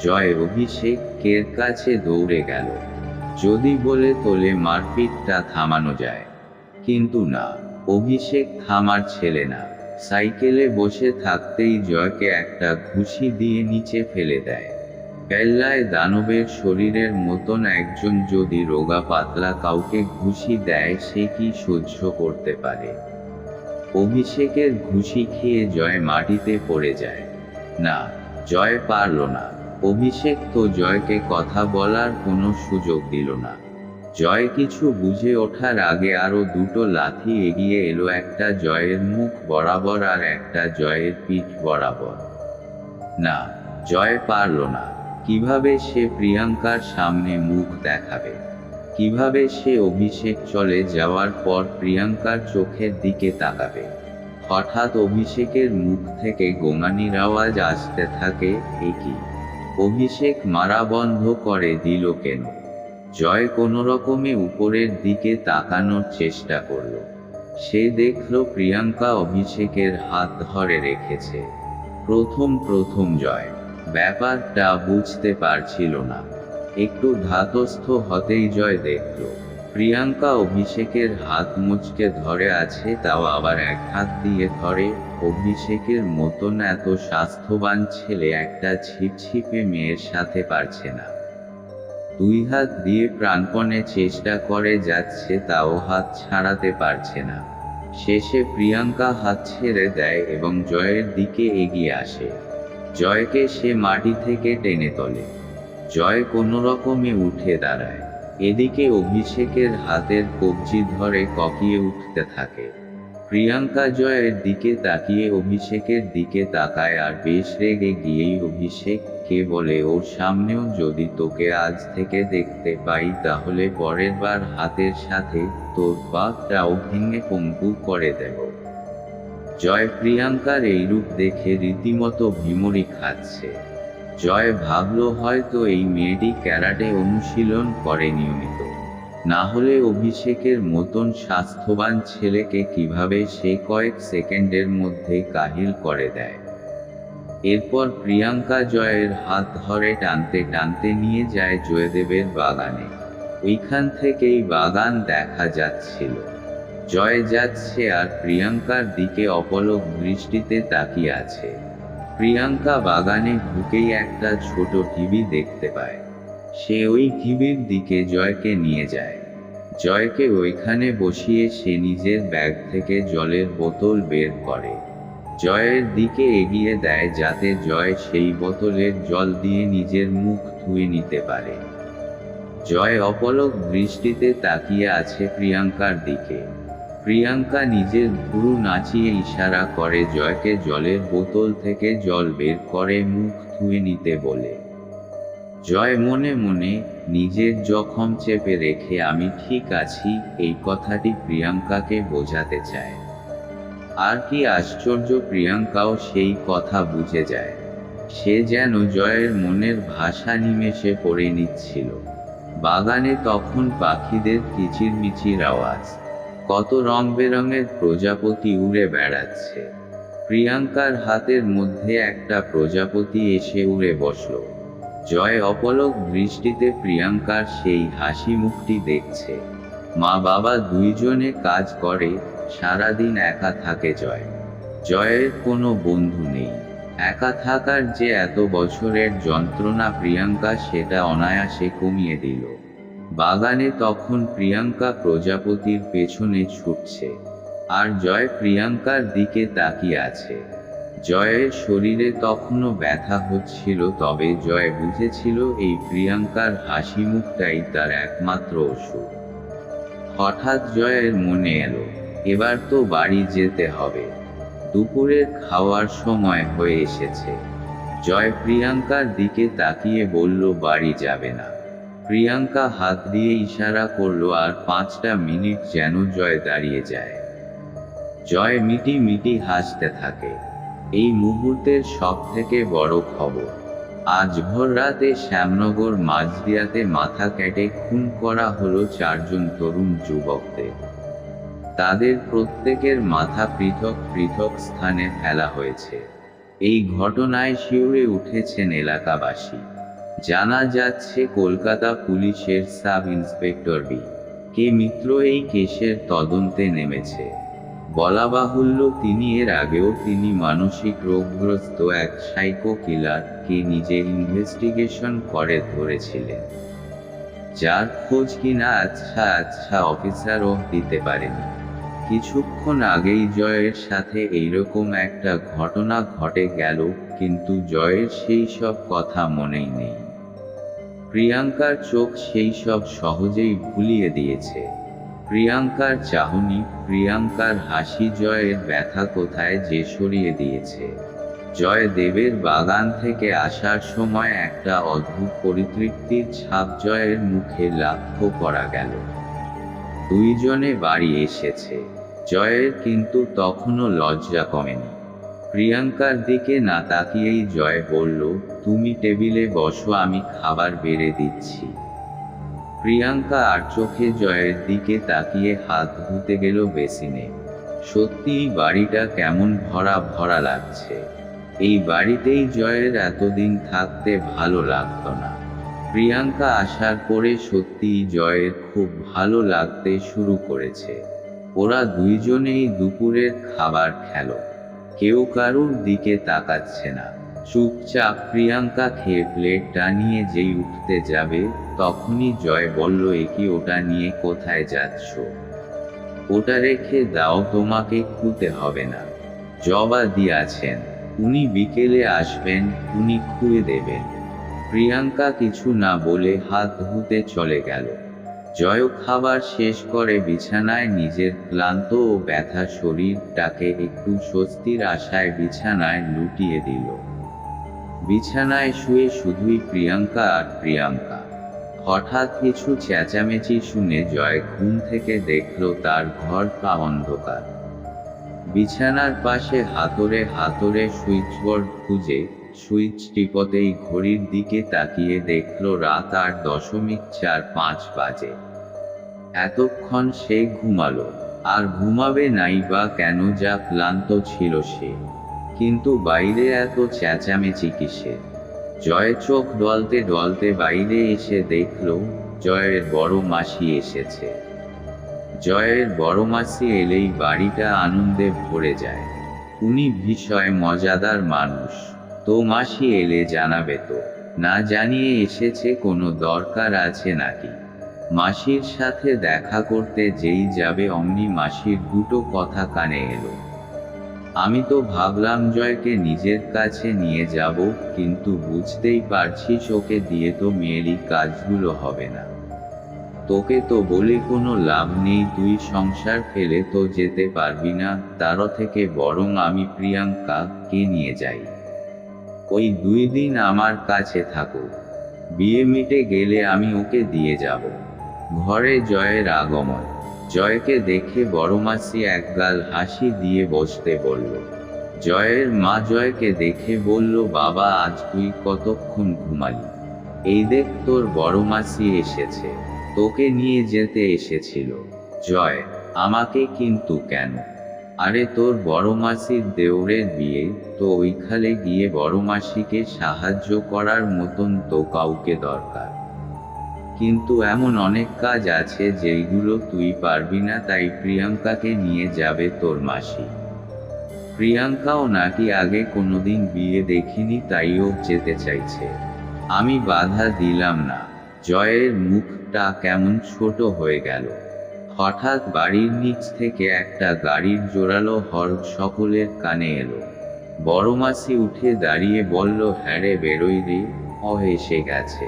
জয় অভিষেকের কাছে দৌড়ে গেল। যদি বলে তোলে মারপিটটা থামানো যায়, কিন্তু না, অভিষেক থামার ছেলে না। সাইকেলে বসে থাকতেই জয়কে একটা ঘুষি দিয়ে নিচে ফেলে দেয়। পেল্লায় দানবের শরীরের মতন একজন যদি রোগা পাতলা কাউকে ঘুষি দেয়, সে কি সহ্য করতে পারে? অভিষেকের ঘুষি খেয়ে জয় মাটিতে পড়ে যায়। না, জয় পারল না। অভিষেক তো জয়কে কথা বলার কোনো সুযোগ দিল না। জয় কিছু বুঝে ওঠার আগে আরো 2টো লাথি এগিয়ে এলো, একটা জয়ের মুখ বরাবর আর একটা জয়ের পিঠ বরাবর। না, জয় পারল না। কিভাবে সে প্রিয়াঙ্কার সামনে মুখ দেখাবে? কিভাবে সে অভিষেক চলে যাওয়ার পর প্রিয়াঙ্কার চোখের দিকে তাকাবে? হঠাৎ অভিষেকের মুখ থেকে গোঙানির আওয়াজ আসতে থাকে। এ কি? অভিষেক মারা বন্ধ করে দিল কেন? জয় কোনো রকমে উপরের দিকে তাকানোর চেষ্টা করল। সে দেখল প্রিয়াঙ্কা অভিষেকের হাত ধরে রেখেছে। প্রথম জয় ব্যাপারটা বুঝতে পারছিল না। একটু ধাতস্থ হতেই জয় দেখল প্রিয়াঙ্কা অভিষেকের হাত মুচকে ধরে আছে, তাও আবার এক হাত দিয়ে ধরে। অভিষেকের মতন এত স্বাস্থ্যবান ছেলে একটা ছিপছিপে মেয়ের সাথে পারছে না। 2 হাত দিয়ে প্রাণপণে চেষ্টা করে যাচ্ছে, তাও হাত ছাড়াতে পারছে না। শেষে প্রিয়াঙ্কা হাত ছেড়ে দেয় এবং জয়ের দিকে এগিয়ে আসে। জয়কে সে মাটি থেকে টেনে তোলে। জয় কোনো রকমে উঠে দাঁড়ায়। এদিকে অভিষেকের হাতের কবজি ধরে ককিয়ে উঠতে থাকে। প্রিয়াঙ্কা জয়ের দিকে তাকিয়ে অভিষেকের দিকে তাকায় আর বেশ রেগে গিয়েই অভিষেককে বলে, ওর সামনেও যদি তোকে আজ থেকে দেখতে পাই তাহলে পরের বার হাতের সাথে তোর পাটাও ভেঙে পঙ্গু করে দেব। জয় প্রিয়াঙ্কার এই রূপ দেখে রীতিমতো ভিমরি খাচ্ছে। জয় ভাবল হয়তো এই মেয়েটি ক্যারাটে অনুশীলন করে নিয়মিত, না হলে অভিষেকের মতন স্বাস্থ্যবান ছেলেকে কিভাবে সে কয়েক সেকেন্ডের মধ্যে কাহিল করে দেয়। এরপর প্রিয়াঙ্কা জয়ের হাত ধরে টানতে টানতে নিয়ে যায় জয়দেবের বাগানে। ওইখান থেকেই বাগান দেখা যাচ্ছিল। জয় যাচ্ছে আর প্রিয়াঙ্কার দিকে অপলক দৃষ্টিতে তাকিয়ে আছে। প্রিয়াঙ্কা বাগানে ঢুকেই একটা ছোট টিভি দেখতে পায়। সে ওই টিভির দিকে জয়কে নিয়ে যায়। জয়কে ওইখানে বসিয়ে সে নিজের ব্যাগ থেকে জলের বোতল বের করে। জয়ের দিকে এগিয়ে দেয় যাতে জয় সেই বোতলের জল দিয়ে নিজের মুখ ধুয়ে নিতে পারে। জয় অপলক দৃষ্টিতে তাকিয়ে আছে প্রিয়াঙ্কার দিকে। প্রিয়াঙ্কা নিজের ভুরু নাচিয়ে ইশারা করে জয়কে জলের বোতল থেকে জল বের করে মুখ ধুয়ে নিতে বলে। জয় মনে মনে নিজের জখম চেপে রেখে আমি ঠিক আছি এই কথাটি প্রিয়াঙ্কাকে বোঝাতে চায়। আর কি আশ্চর্য, প্রিয়াঙ্কাও সেই কথা বুঝে যায়। সে যেন জয়ের মনের ভাষা নিমেষে পড়ে নিচ্ছিল। বাগানে তখন পাখিদের কিচিরমিচির আওয়াজ। কত রং বেরঙের প্রজাপতি উড়ে বেড়াচ্ছে। প্রিয়াঙ্কার হাতের মধ্যে একটা প্রজাপতি এসে উড়ে বসল। জয় অপলক দৃষ্টিতে প্রিয়াঙ্কার সেই হাসি মুখটি দেখছে। মা বাবা দুইজনে কাজ করে, সারাদিন একা থাকে জয়। জয়ের কোনো বন্ধু নেই। একা থাকার যে এত বছরের যন্ত্রণা প্রিয়াঙ্কা সেটা অনায়াসে কমিয়ে দিল। বাগানে তখন প্রিয়াঙ্কা প্রজাপতির পেছনে ছুটছে, আর জয় প্রিয়াঙ্কার দিকে তাকিয়ে আছে। জয়ের শরীরে তখনও ব্যথা হচ্ছিল, তবে জয় বুঝেছিল এই প্রিয়াঙ্কার হাসি মুখটাই তার একমাত্র ওষুধ। হঠাৎ জয়ের মনে এলো, এবার তো বাড়ি যেতে হবে। দুপুরের খাওয়ার সময় হয়ে এসেছে। জয় প্রিয়াঙ্কার দিকে তাকিয়ে বলল, বাড়ি যাবে না? প্রিয়াঙ্কা হাত দিয়ে ইশারা করলো, আর 5টা মিনিট যেন জয় দাঁড়িয়ে যায়। জয় মিটি মিটি হাসতে থাকে। এই মুহূর্তের সবথেকে বড় খবর, আজ ভোর রাতে শ্যামনগর মাঝদিয়াতে মাথা কেটে খুন করা হলো 4 জন তরুণ যুবকদের। তাদের প্রত্যেকের মাথা পৃথক পৃথক স্থানে ফেলা হয়েছে। এই ঘটনায় শিউরে উঠেছেন এলাকাবাসী। জানা যাচ্ছে কলকাতা পুলিশের সাব ইন্সপেক্টর বি কে মিত্র এই কেসের তদন্তে নেমেছে। বলা বাহুল্য, এর আগেও তিনি মানসিক রোগগ্রস্ত এক সাইকো কিলার কে নিজে ইনভেস্টিগেশন করে ধরেছিলেন, যার খোঁজ কিনা আচ্ছা অফিসারও দিতে পারেনি। কিছুক্ষণ আগেই জয়ের সাথে এইরকম একটা ঘটনা ঘটে গেল, কিন্তু জয়ের সেই সব কথা মনেই নেই। প্রিয়াঙ্কার চোখ সেই সব সহজেই ভুলিয়ে দিয়েছে। প্রিয়াঙ্কার চাহনি, প্রিয়াঙ্কার হাসি জয়ের ব্যথা কোথায় যে সরিয়ে দিয়েছে। জয় দেবের বাগান থেকে আসার সময় একটা অদ্ভুত পরিতৃপ্তির ছাপ জয়ের মুখে লক্ষ্য করা গেল। দুইজনে বাড়ি এসেছে। জয়ের কিন্তু তখনও লজ্জা কমেনি। প্রিয়াঙ্কার দিকে না তাকিয়েই জয় বলল, তুমি টেবিলে বসো, আমি খাবার বেড়ে দিচ্ছি। প্রিয়াঙ্কা আর চোখে জয়ের দিকে তাকিয়ে হাত ধুতে গেল বেসিনে। সত্যিই বাড়িটা কেমন ভরা ভরা লাগছে। এই বাড়িতেই জয়ের এতদিন থাকতে ভালো লাগতো না। প্রিয়াঙ্কা আসার পরে সত্যিই জয়ের খুব ভালো লাগতে শুরু করেছে। ওরা দুইজনেই দুপুরের খাবার খেল। কেউ কারুর দিকে তাকাচ্ছে না, চুপচাপ। প্রিয়াঙ্কা খেয়ে প্লেটটা নিয়ে যেই উঠতে যাবে, তখনই জয় বলল, একি ওটা নিয়ে কোথায় যাচ্ছ? ওটা রেখে দাও, তোমাকে খুঁতে হবে না। জবা দিয়েছেন, উনি বিকেলে আসবেন, উনি খুঁয়ে দেবেন। প্রিয়াঙ্কা কিছু না বলে হাত ধুতে চলে গেল। জয় খাবার শেষ করে বিছানায় নিজের ক্লান্ত ও ব্যথা শরীরটাকে একটু স্বস্তির আশায় বিছানায় লুটিয়ে দিল। বিছানায় শুয়ে শুধুই প্রিয়াঙ্কা আর প্রিয়াঙ্কা। হঠাৎ কিছু চেঁচামেচি শুনে জয় ঘুম থেকে দেখল তার ঘরটা অন্ধকার। বিছানার পাশে হাতড়ে হাতড়ে সুইচবোর্ড খুঁজে সুইচ টিপতেই ঘড়ির দিকে তাকিয়ে দেখল রাত 8:45 বাজে। এতক্ষণ সে ঘুমালো, আর ঘুমাবে নাই বা কেন, যা ক্লান্ত ছিল সে। কিন্তু বাইরে এত চেঁচামেচি কিসের? জয় চোখ ডলতে ডলতে বাইরে এসে দেখল জয়ের বড় মাসি এসেছে। জয়ের বড় মাসি এলেই বাড়িটা আনন্দে ভরে যায়। উনি ভীষণ মজাদার মানুষ। তো মাসি এলে জানাবে তো? না জানিয়ে এসেছে, কোনো দরকার আছে নাকি? মাসির সাথে দেখা করতে যেই যাবে অমনি মাসির দুটো কথা কানে এলো। আমি তো ভাবলাম জয়কে নিজের কাছে নিয়ে যাব, কিন্তু বুঝতেই পারছিস ওকে দিয়ে তো মেয়েরই কাজগুলো হবে না। তোকে তো বলে কোনো লাভ নেই, তুই সংসার ফেলে তো যেতে পারবি না। তার থেকে বরং আমি প্রিয়াঙ্কাকে নিয়ে যাই। ওই 2 দিন আমার কাছে থাকুক, বিয়ে মিটে গেলে আমি ওকে দিয়ে যাব। ঘরে জয়ের আগমন। জয়কে দেখে বড়মাসি একগাল হাসি দিয়ে বসতে বলল। জয়ের মা জয়কে দেখে বলল, বাবা আজ তুই কতক্ষণ ঘুমালি? এই দেখ তোর বড়মাসি এসেছে, তোকে নিয়ে যেতে এসেছিল। জয়, আমাকে কিন্তু কেন? আরে তোর বড়মাসির দেওরের বিয়ে, তো ওইখানে গিয়ে বড়মাসিকে সাহায্য করার মতন তো কাউকে দরকার। কিন্তু এমন অনেক কাজ আছে যেইগুলো তুই পারবি না, তাই প্রিয়াঙ্কাকে নিয়ে যাবে তোর মাসি। প্রিয়াঙ্কাও নাকি আগে কোনোদিন বিয়ে দেখিনি, তাই ও যেতে চাইছে। আমি বাধা দিলাম না। জয়ের মুখটা কেমন ছোট হয়ে গেল। হঠাৎ বাড়ির নিচ থেকে একটা গাড়ির জোরালো হর্ন সকলের কানে এলো। বড় মাসি উঠে দাঁড়িয়ে বলল, হ্যাঁ রে, বেরোই রে, ও এসে গেছে।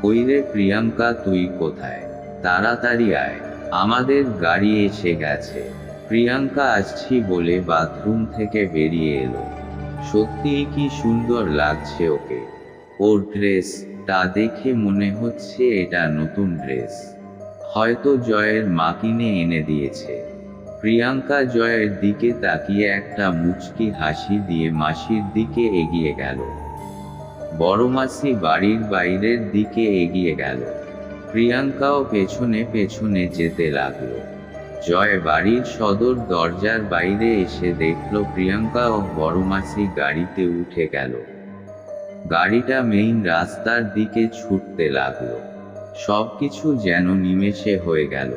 কই রে প্রিয়াঙ্কা, তুই কোথায়? তাড়াতাড়ি আয়, আমাদের গাড়ি এসে গেছে। প্রিয়াঙ্কা আসছি বলে বাথরুম থেকে বেরিয়ে এলো। সত্যিই কি সুন্দর লাগছে ওকে। ওর ড্রেসটা দেখে মনে হচ্ছে এটা নতুন ড্রেস। হয়তো জয়ের মা কিনে এনে দিয়েছে। প্রিয়াঙ্কা জয়ের দিকে তাকিয়ে একটা মুচকি হাসি দিয়ে মাসির দিকে এগিয়ে গেল। বড় মাসি বাড়ির বাইরের দিকে এগিয়ে গেল। প্রিয়াঙ্কাও পেছনে পেছনে যেতে লাগলো। জয় বাড়ির সদর দরজার বাইরে এসে দেখল প্রিয়াঙ্কা ও বড় মাসি গাড়িতে উঠে গেল। গাড়িটা মেইন রাস্তার দিকে ছুটতে লাগলো। সবকিছু যেন নিমেষে হয়ে গেল।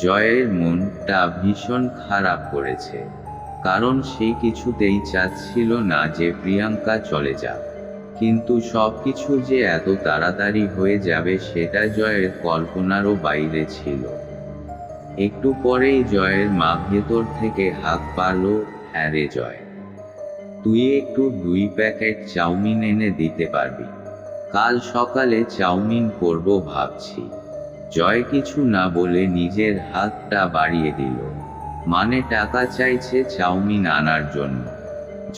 জয়ের মনটা ভীষণ খারাপ করেছে, কারণ সে কিছুতেই চাচ্ছিল না যে প্রিয়াঙ্কা চলে যাক। কিন্তু সবকিছু যে এত তাড়াতাড়ি হয়ে যাবে সেটা জয়ের কল্পনারও বাইরে ছিল। একটু পরেই জয়ের মা ভেতর থেকে হাঁক পারল, হ্যাঁ রে জয়, তুই একটু 2 প্যাকেট চাউমিন এনে দিতে পারবি? কাল সকালে চাউমিন করব ভাবছি। জয় কিছু না বলে নিজের হাতটা বাড়িয়ে দিল, মানে টাকা চাইছে চাউমিন আনার জন্য।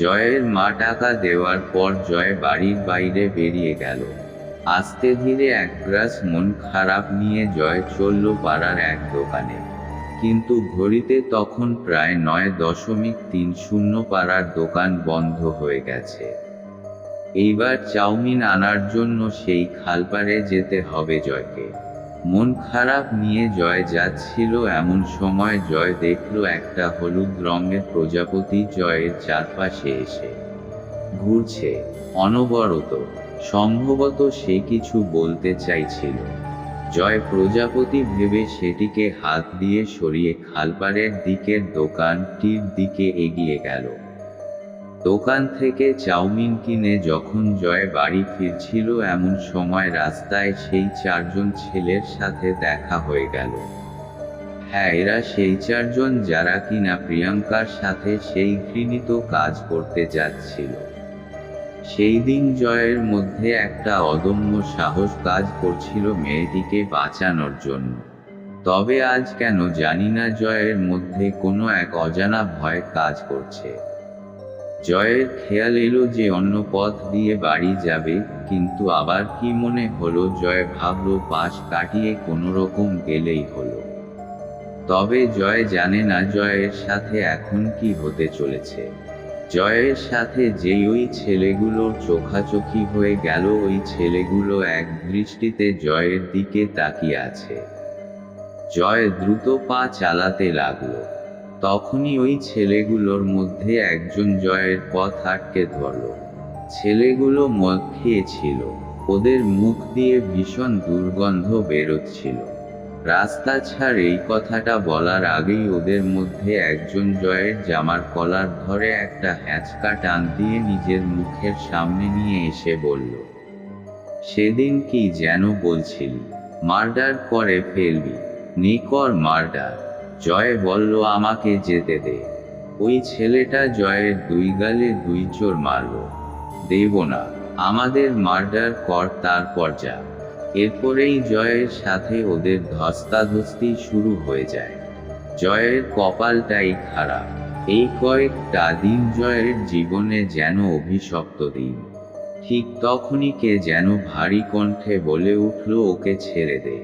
জয়ের মা টাকা দেওয়ার পর জয় বাড়ির বাইরে বেরিয়ে গেল। আস্তে ধীরে এক গ্রাস মন খারাপ নিয়ে জয় চলল পাড়ার এক দোকানে। কিন্তু ঘড়িতে তখন প্রায় 9:30। পাড়ার দোকান বন্ধ হয়ে গেছে। এইবার চাউমিন আনার জন্য সেই খালপাড়ে যেতে হবে জয়কে। মন খারাপ নিয়ে জয় যাচ্ছিল, এমন সময় জয় দেখল একটা হলুদ রঙের প্রজাপতি জয়ের চারপাশে এসে ঘুরছে অনবরত। সম্ভবত সে কিছু বলতে চাইছিল। জয় প্রজাপতি ভেবে সেটিকে হাত দিয়ে সরিয়ে খালপাড়ের দিকের দোকানটির দিকে এগিয়ে গেল। দোকান থেকে চাউমিন কিনে যখন জয় বাড়ি ফিরছিল, এমন সময় রাস্তায় সেই 4 জন ছেলের সাথে দেখা হয়ে গেল। হ্যাঁ, এরা সেই 4 জন যারা কিনা প্রিয়াঙ্কার সাথে সেই ঘৃণিত কাজ করতে যাচ্ছিল। সেই দিন জয়ের মধ্যে একটা অদম্য সাহস কাজ করছিল মেয়েটিকে বাঁচানোর জন্য। তবে আজ কেন জানি না জয়ের মধ্যে কোনো এক অজানা ভয় কাজ করছে। জয়ের খেয়াল এলো যে অন্য পথ দিয়ে বাড়ি যাবে, কিন্তু আবার কি মনে হলো, জয় ভাবল পাশ কাটিয়ে কোনোরকম গেলেই হলো। তবে জয় জানে না জয়ের সাথে এখন কি হতে চলেছে। জয়ের সাথে যেই ওই ছেলেগুলোর চোখাচোখি হয়ে গেল, ওই ছেলেগুলো এক দৃষ্টিতে জয়ের দিকে তাকিয়ে আছে। জয় দ্রুত পা চালাতে লাগলো। তখনই ওই ছেলেগুলোর মধ্যে একজন জয়ের পথ আটকে ধরল। ছেলেগুলো মদ খেয়েছিল, ওদের মুখ দিয়ে ভীষণ দুর্গন্ধ বেরোচ্ছিল। রাস্তা ছাড় এই কথাটা বলার আগেই ওদের মধ্যে একজন জয়ের জামার কলার ধরে একটা হ্যাঁচকা টান দিয়ে নিজের মুখের সামনে নিয়ে এসে বলল, সেদিন কি যেন বলছিলি, মার্ডার করে ফেলবি, নে কর মার্ডার। জয় বলল, আমাকে যেতে দে। ওই ছেলেটা জয়ের 2 গালে 2 চোর মারল। দেব না, আমাদের মার্ডার কর, তারপর যা। এরপরেই জয়ের সাথে ওদের ধস্তাধস্তি শুরু হয়ে যায়। জয়ের কপালটাই খারাপ। এই কয়েকটা দিন জয়ের জীবনে যেন অভিশপ্ত দিন। ঠিক তখনই কে যেন ভারী কণ্ঠে বলে উঠল, ওকে ছেড়ে দে।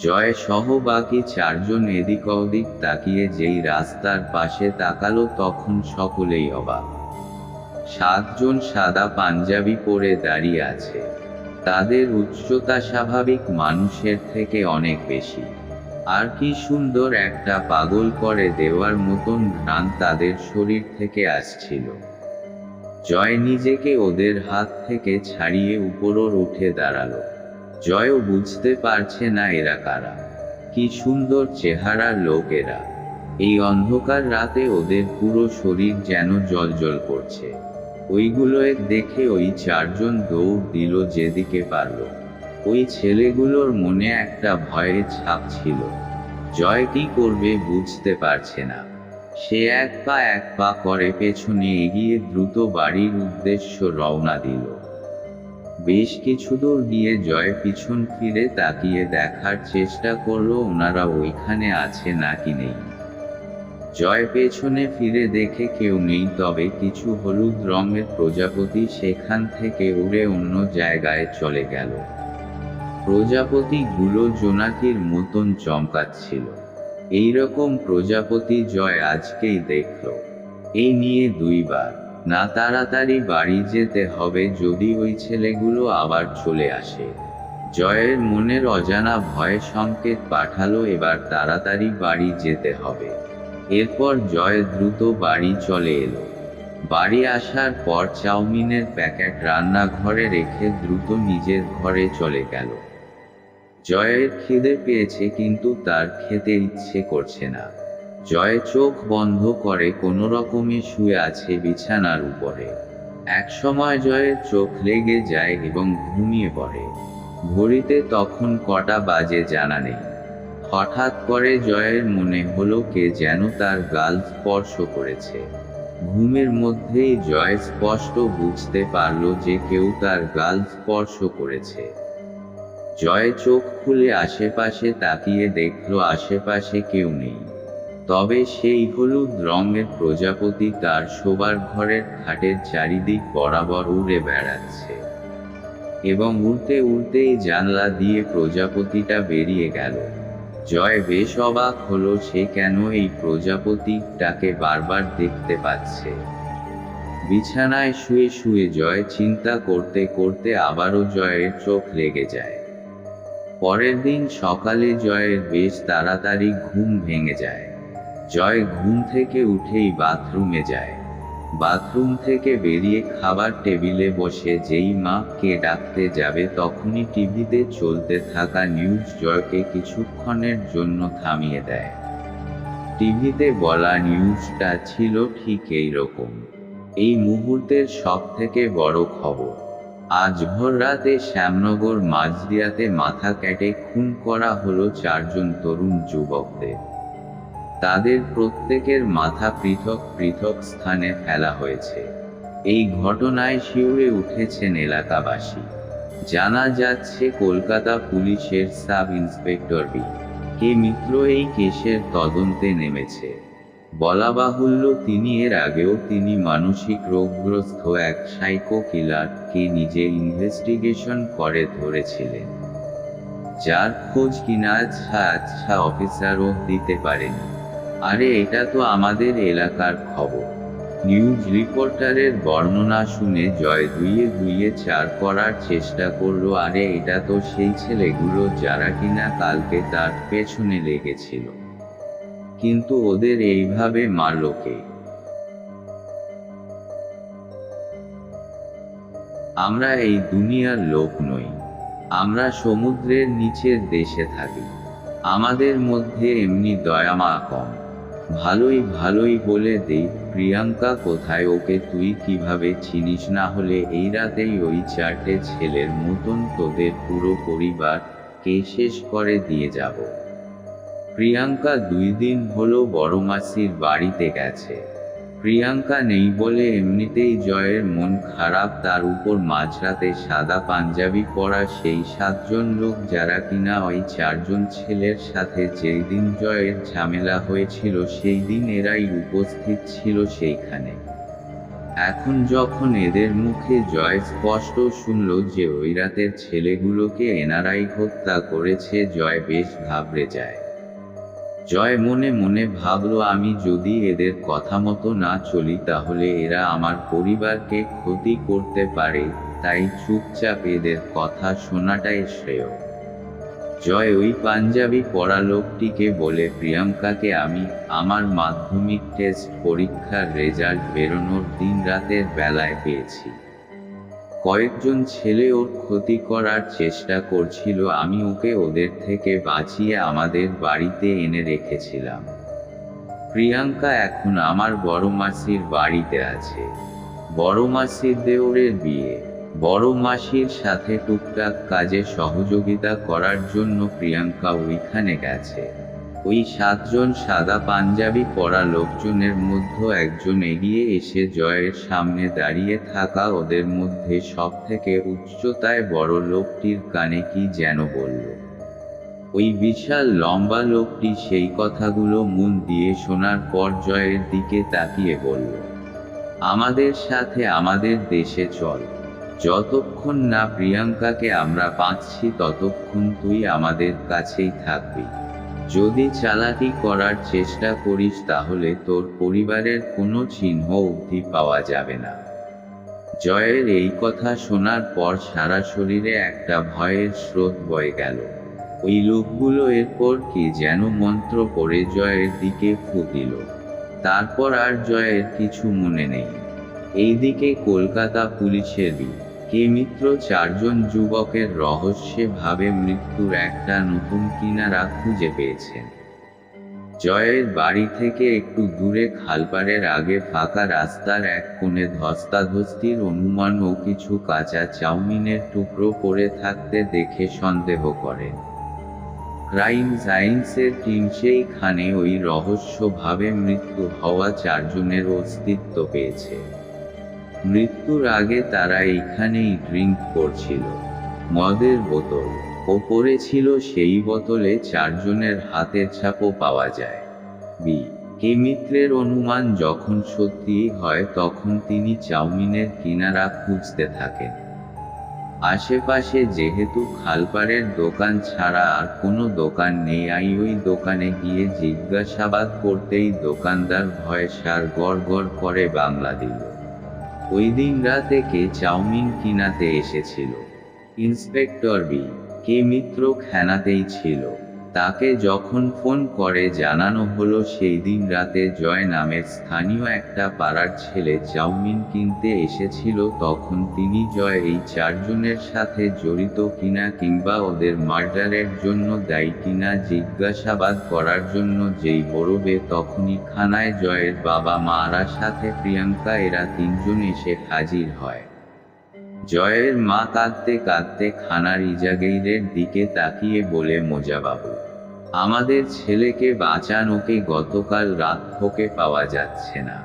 জয় সহ বাকি 4 জন এদিক ওদিক তাকিয়ে যেই রাস্তার পাশে তাকালো, তখন সকলেই অবাক। 7 জন সাদা পাঞ্জাবি পরে দাঁড়িয়ে আছে। তাদের উচ্চতা স্বাভাবিক মানুষের থেকে অনেক বেশি। আর কি সুন্দর একটা পাগল করে দেওয়ার মতন ঘ্রাণ তাদের শরীর থেকে আসছিল। জয় নিজেকে ওদের হাত থেকে ছাড়িয়ে উপর উঠে দাঁড়ালো। জয়ও বুঝতে পারছে না এরা কারা। কি সুন্দর চেহারার লোক এরা। এই অন্ধকার রাতে ওদের পুরো শরীর যেন জ্বলজ্বল করছে। ওইগুলোয় দেখে ওই চারজন দৌড় দিল যেদিকে পারল। ওই ছেলেগুলোর মনে একটা ভয়ের ছাপ ছিল। জয় কি করবে বুঝতে পারছে না। সে এক পা করে পেছনে এগিয়ে দ্রুত বাড়ির উদ্দেশ্য রওনা দিল। বেশ কিছু দূর গিয়ে জয় পিছন ফিরে তাকিয়ে দেখার চেষ্টা করলো ওনারা ওইখানে আছে নাকি নেই। জয় পেছনে ফিরে দেখে কেউ নেই, তবে কিছু হলুদ রঙের প্রজাপতি সেখান থেকে উড়ে অন্য জায়গায় চলে গেল। প্রজাপতিগুলো জোনাকির মতন চমকাচ্ছিল। এইরকম প্রজাপতি জয় আজকেই দেখল। এই নিয়ে দুইবার না তাড়াতাড়ি বাড়ি যেতে হবে যদি ওই ছেলেগুলো আবার চলে আসে। জয়ের মনের অজানা ভয় সংকেত পাঠালো এবার তাড়াতাড়ি বাড়ি যেতে হবে। এরপর জয় দ্রুত বাড়ি চলে এলো। বাড়ি আসার পর চাউমিনের প্যাকেট রান্নাঘরে রেখে দ্রুত নিজের ঘরে চলে গেল। জয়ের খিদে পেয়েছে কিন্তু তার খেতে ইচ্ছে করছে না। জয় চোখ বন্ধ করে কোনো রকমে শুয়ে আছে বিছানার উপরে। একসময় জয়ের চোখ লেগে যায় এবং ঘুমিয়ে পড়ে। ঘড়িতে তখন কটা বাজে জানা নেই। হঠাৎ করে জয়ের মনে হলো কে যেন তার গাল স্পর্শ করেছে। ঘুমের মধ্যেই জয় স্পষ্ট বুঝতে পারল যে কেউ তার গাল স্পর্শ করেছে। জয় চোখ খুলে আশেপাশে তাকিয়ে দেখল আশেপাশে কেউ নেই। তবে সেই হলুদ রঙের প্রজাপতি তার শোবার ঘরের খাটের চারিদিক বরাবর উড়ে বেড়াচ্ছে এবং উড়তে উড়তেই জানলা দিয়ে প্রজাপতিটা বেরিয়ে গেল। জয় বেশ অবাক হলো সে কেন এই প্রজাপতিটাকে বারবার দেখতে পাচ্ছে। বিছানায় শুয়ে শুয়ে জয় চিন্তা করতে করতে আবারও জয়ের চোখ লেগে যায়। পরের দিন সকালে জয়ের বেশ তাড়াতাড়ি ঘুম ভেঙে যায়। জয় ঘুম থেকে উঠেই বাথরুমে যায়। বাথরুম থেকে বেরিয়ে খাবার টেবিলে বসে যেই মাকে ডাকতে যাবে তখনই টিভিতে চলতে থাকা নিউজ জয়কে কিছুক্ষণের জন্য থামিয়ে দেয়। টিভিতে বলা নিউজটা ছিল ঠিক এই রকম। এই মুহূর্তের সবথেকে বড় খবর, আজ ভোর রাতে শ্যামনগর মাঝদিয়াতে মাথা কেটে খুন করা হলো 4 জন তরুণ যুবকদের। তাদের প্রত্যেকের মাথা পৃথক পৃথক স্থানে ফেলা হয়েছে। এই ঘটনায় শিউরে উঠেছেন এলাকাবাসী। জানা যাচ্ছে কলকাতা পুলিশের সাব ইন্সপেক্টর কে মিত্র এই কেসের তদন্তে নেমেছে। বলা বাহুল্য এর আগেও তিনি মানসিক রোগগ্রস্ত এক সাইকো কিলারকে নিজে ইনভেস্টিগেশন করে ধরেছিলেন, যার খোঁজ কিনা আচ্ছা অফিসারও দিতে পারেনি। আরে এটা তো আমাদের এলাকার খবর। নিউজ রিপোর্টারের বর্ণনা শুনে জয় দুইয়ে দুইয়ে 4 করার চেষ্টা করলো। আরে এটা তো সেই ছেলেগুলো যারা কিনা কালকে তার পেছনে লেগেছিল, কিন্তু ওদের এইভাবে মারল কে? আমরা এই দুনিয়ার লোক নই, আমরা সমুদ্রের নিচের দেশে থাকি। আমাদের মধ্যে এমনি দয়ামা কম। ভালোই বলে দেই, প্রিয়াঙ্কা কোথায়? ওকে তুই কিভাবে চিনিস? না হলে এই রাতেই ওই 4টে ছেলের মতন তোদের পুরো পরিবারকে শেষ করে দিয়ে যাব। প্রিয়াঙ্কা 2 দিন হলো বড় মাসির বাড়িতে গেছে। প্রিয়াঙ্কা নেই বলে এমনিতেই জয়ের মন খারাপ। তার উপর মাঝরাতে সাদা পাঞ্জাবি পরা সেই 7 জন লোক যারা কিনা ওই 4 জন ছেলের সাথে যেই দিন জয়ের ঝামেলা হয়েছিল সেই দিন এরাই উপস্থিত ছিল সেইখানে। এখন যখন এদের মুখে জয় স্পষ্ট শুনল যে ওই রাতের ছেলেগুলোকে এনারাই হত্যা করেছে, জয় বেশ ঘাবড়ে যায়। জয় মনে মনে ভাবল আমি যদি এদের কথা মতো না চলি তাহলে এরা আমার পরিবারকে ক্ষতি করতে পারে, তাই চুপচাপ এদের কথা শোনাটাই শ্রেয়। জয় ওই পাঞ্জাবি পরা লোকটিকে বলে, প্রিয়াঙ্কাকে আমি আমার মাধ্যমিক টেস্ট পরীক্ষার রেজাল্ট বেরোনোর দিন রাতের বেলায় পেয়েছি। কয়েকজন ছেলে ওর ক্ষতি করার চেষ্টা করছিল। আমি ওকে ওদের থেকে বাঁচিয়ে আমাদের বাড়িতে এনে রেখেছিলাম। প্রিয়াঙ্কা এখন আমার বড় মাসির বাড়িতে আছে। বড় মাসির দেওরের বিয়ে। বড় মাসির সাথে টুকটাক কাজে সহযোগিতা করার জন্য প্রিয়াঙ্কা ওইখানে গেছে। ওই 7 জন সাদা পাঞ্জাবি পরা লোকজনের মধ্যে একজন এগিয়ে এসে জয়ের সামনে দাঁড়িয়ে থাকা ওদের মধ্যে সবথেকে উচ্চতায় বড় লোকটির কানে কি যেন বলল। ওই বিশাল লম্বা লোকটি সেই কথাগুলো মন দিয়ে শোনার পর জয়ের দিকে তাকিয়ে বলল, আমাদের সাথে আমাদের দেশে চল। যতক্ষণ না প্রিয়াঙ্কাকে আমরা পাচ্ছি ততক্ষণ তুই আমাদের কাছেই থাকবি। যদি চালাকি করার চেষ্টা করিস তাহলে তোর পরিবারের কোনো চিহ্ন অবধি পাওয়া যাবে না। জয়ের এই কথা শোনার পর সারা শরীরে একটা ভয়ের স্রোত বয়ে গেল। ওই লোকগুলো এরপর কি যেন মন্ত্র পড়ে জয়ের দিকে ফু দিল। তারপর আর জয়ের কিছু মনে নেই। এইদিকে কলকাতা পুলিশের কে মিত্র 4 জন যুবকের রহস্যে ভাবে মৃত্যুর একটা নতুন কিনারা খুঁজে পেয়েছেন। জয়ের বাড়ি থেকে একটু দূরে খালপাড়ের আগে ফাঁকা রাস্তার এক কোণে ধস্তাধস্তির অনুমান ও কিছু কাঁচা চাউমিনের টুকরো পড়ে থাকতে দেখে সন্দেহ করেন। ক্রাইম সায়েন্সের টিম সেইখানে ওই রহস্যভাবে মৃত্যু হওয়া 4 জনের অস্তিত্ব পেয়েছে। মৃত্যুর আগে তারা এইখানেই ড্রিঙ্ক করছিল। মদের বোতল ওপরে ছিল, সেই বোতলে 4 জনের হাতের ছাপও পাওয়া যায়। কে মিত্রের অনুমান যখন সত্যিই হয় তখন তিনি চাউমিনের কিনারা খুঁজতে থাকেন। আশেপাশে যেহেতু খালপাড়ের দোকান ছাড়া আর কোনো দোকান নেই, ওই দোকানে গিয়ে জিজ্ঞাসাবাদ করতেই দোকানদার ভয়ে সার গড় করে বাংলা দিল। ওই দিন রাতে কে চাউমিন কিনাতে এসেছিল? ইন্সপেক্টর কে মিত্র খানাতেই ছিল। তাকে যখন ফোন করে জানানো হলো সেই দিন রাতে জয় নামের স্থানীয় একটা পাড়ার ছেলে চাউমিন কিনতে এসেছিল, তখন তিনি জয় এই 4 জনের সাথে জড়িত কিনা কিংবা ওদের মার্ডারের জন্য দায়ী কিনা জিজ্ঞাসাবাদ করার জন্য যেই বড়বে তখনই খানায় জয়ের বাবা মারা সাথে প্রিয়াঙ্কা এরা 3 জন এসে হাজির হয়। জয়ের মা কাঁদতে কাঁদতে খানার ইজাগেইরের দিকে তাকিয়ে বলে, মোজাবাবু, আমাদের ছেলেকে বাঁচান, ওকে গতকাল রাত থেকে পাওয়া যাচ্ছে না।